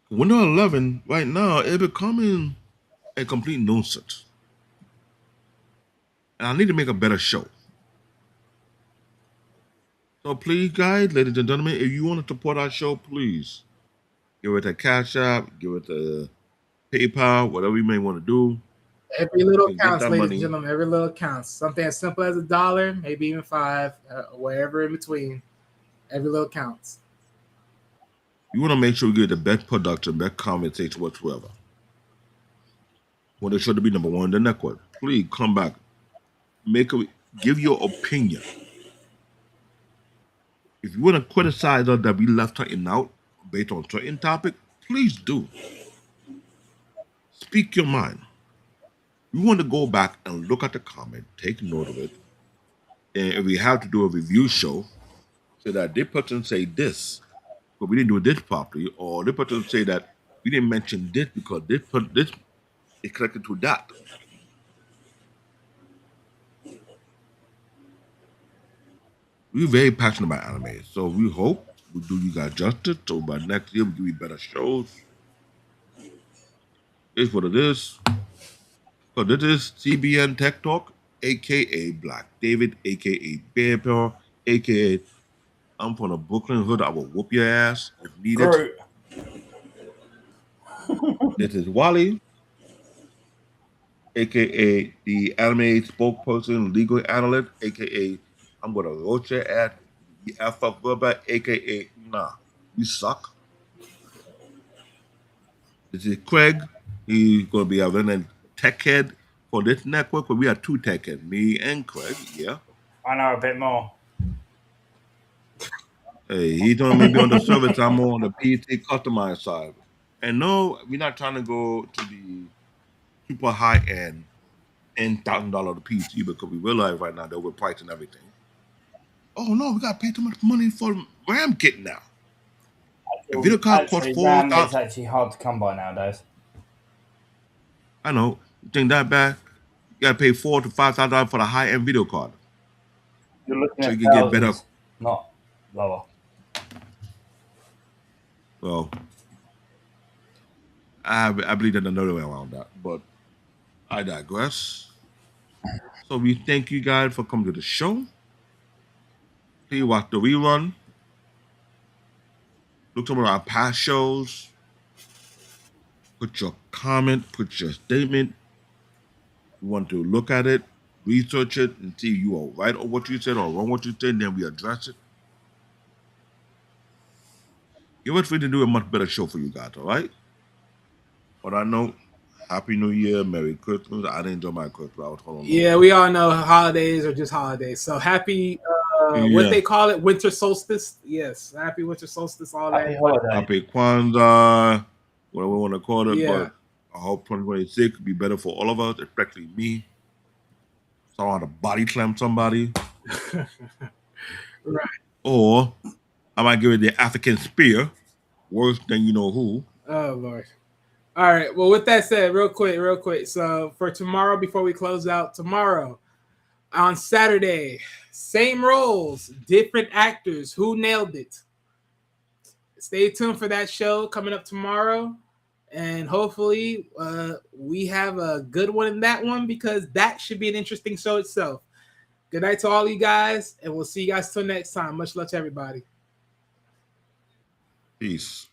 Windows 11 right now is becoming a complete nuisance. And I need to make a better show. So please, guys, ladies and gentlemen, if you want to support our show, please give it a Cash App, give it a PayPal, whatever you may want to do. Every little You can get counts, that ladies money. and gentlemen. Every little counts. Something as simple as $1, maybe even $5, wherever in between. Every little counts. You want to make sure you get the best production, best conversation whatsoever. Want the show to be number one in the network. Please come back. Give your opinion. If you want to criticize us that we left something out based on certain topic, please do. Speak your mind. We want to go back and look at the comment, take note of it, and if we have to do a review show, so that this person say this, but we didn't do this properly, or this person say that we didn't mention this because this is connected to that. We're very passionate about anime, so we hope we do you guys justice. So by next year, we give you better shows. It's what it is. So this is CBN Tech Talk, aka Black David, aka Bear Paw, aka I'm from the Brooklyn Hood. I will whoop your ass if needed. Groot. This is Wally, aka the anime spokesperson, legal analyst, aka I'm gonna roast your ass, you F up rubber, aka nah, you suck. This is Craig. He's gonna be our tech head for this network, but we have two tech heads, me and Craig, yeah. I know a bit more. Hey, he's on maybe on the service, I'm more on the PC customized side. And no, we're not trying to go to the super high end $10,000 PC because we realize right now they're overpricing everything. Oh no, we gotta pay too much money for RAM kit now. The video card costs RAM is $4,000. actually hard to come by nowadays. I know. You think that bad? You gotta pay $4,000 to $5,000 for the high end video card. You're looking So at you can get better. thousands, not lower. Well, I believe there's another way around that, but I digress. So we thank you guys for coming to the show. Please watch the rerun. Look some of our past shows. Put your comment, put your statement. We want to look at it, research it, and see if you are right on what you said or wrong what you said, and then we address it. Give us free to do a much better show for you guys, all right? But I know, Happy New Year, Merry Christmas. I didn't enjoy my Christmas. I was holding on. Yeah, we all know holidays are just holidays. So happy, what they call it, winter solstice. Yes, happy winter solstice. All Happy that. holiday. Happy Kwanzaa, whatever we want to call it. Yeah. But I hope 2026 will be better for all of us, especially me. So I don't have to body slam somebody. Right. Or I might give it the African spear, worse than you know who. Oh Lord. All right. Well, with that said, real quick. So for tomorrow, before we close out, tomorrow on Saturday, same roles, different actors. Who nailed it? Stay tuned for that show coming up tomorrow, and hopefully we have a good one in that one, because that should be an interesting show itself. Good night to all you guys, and we'll see you guys till next time. Much love to everybody. Peace.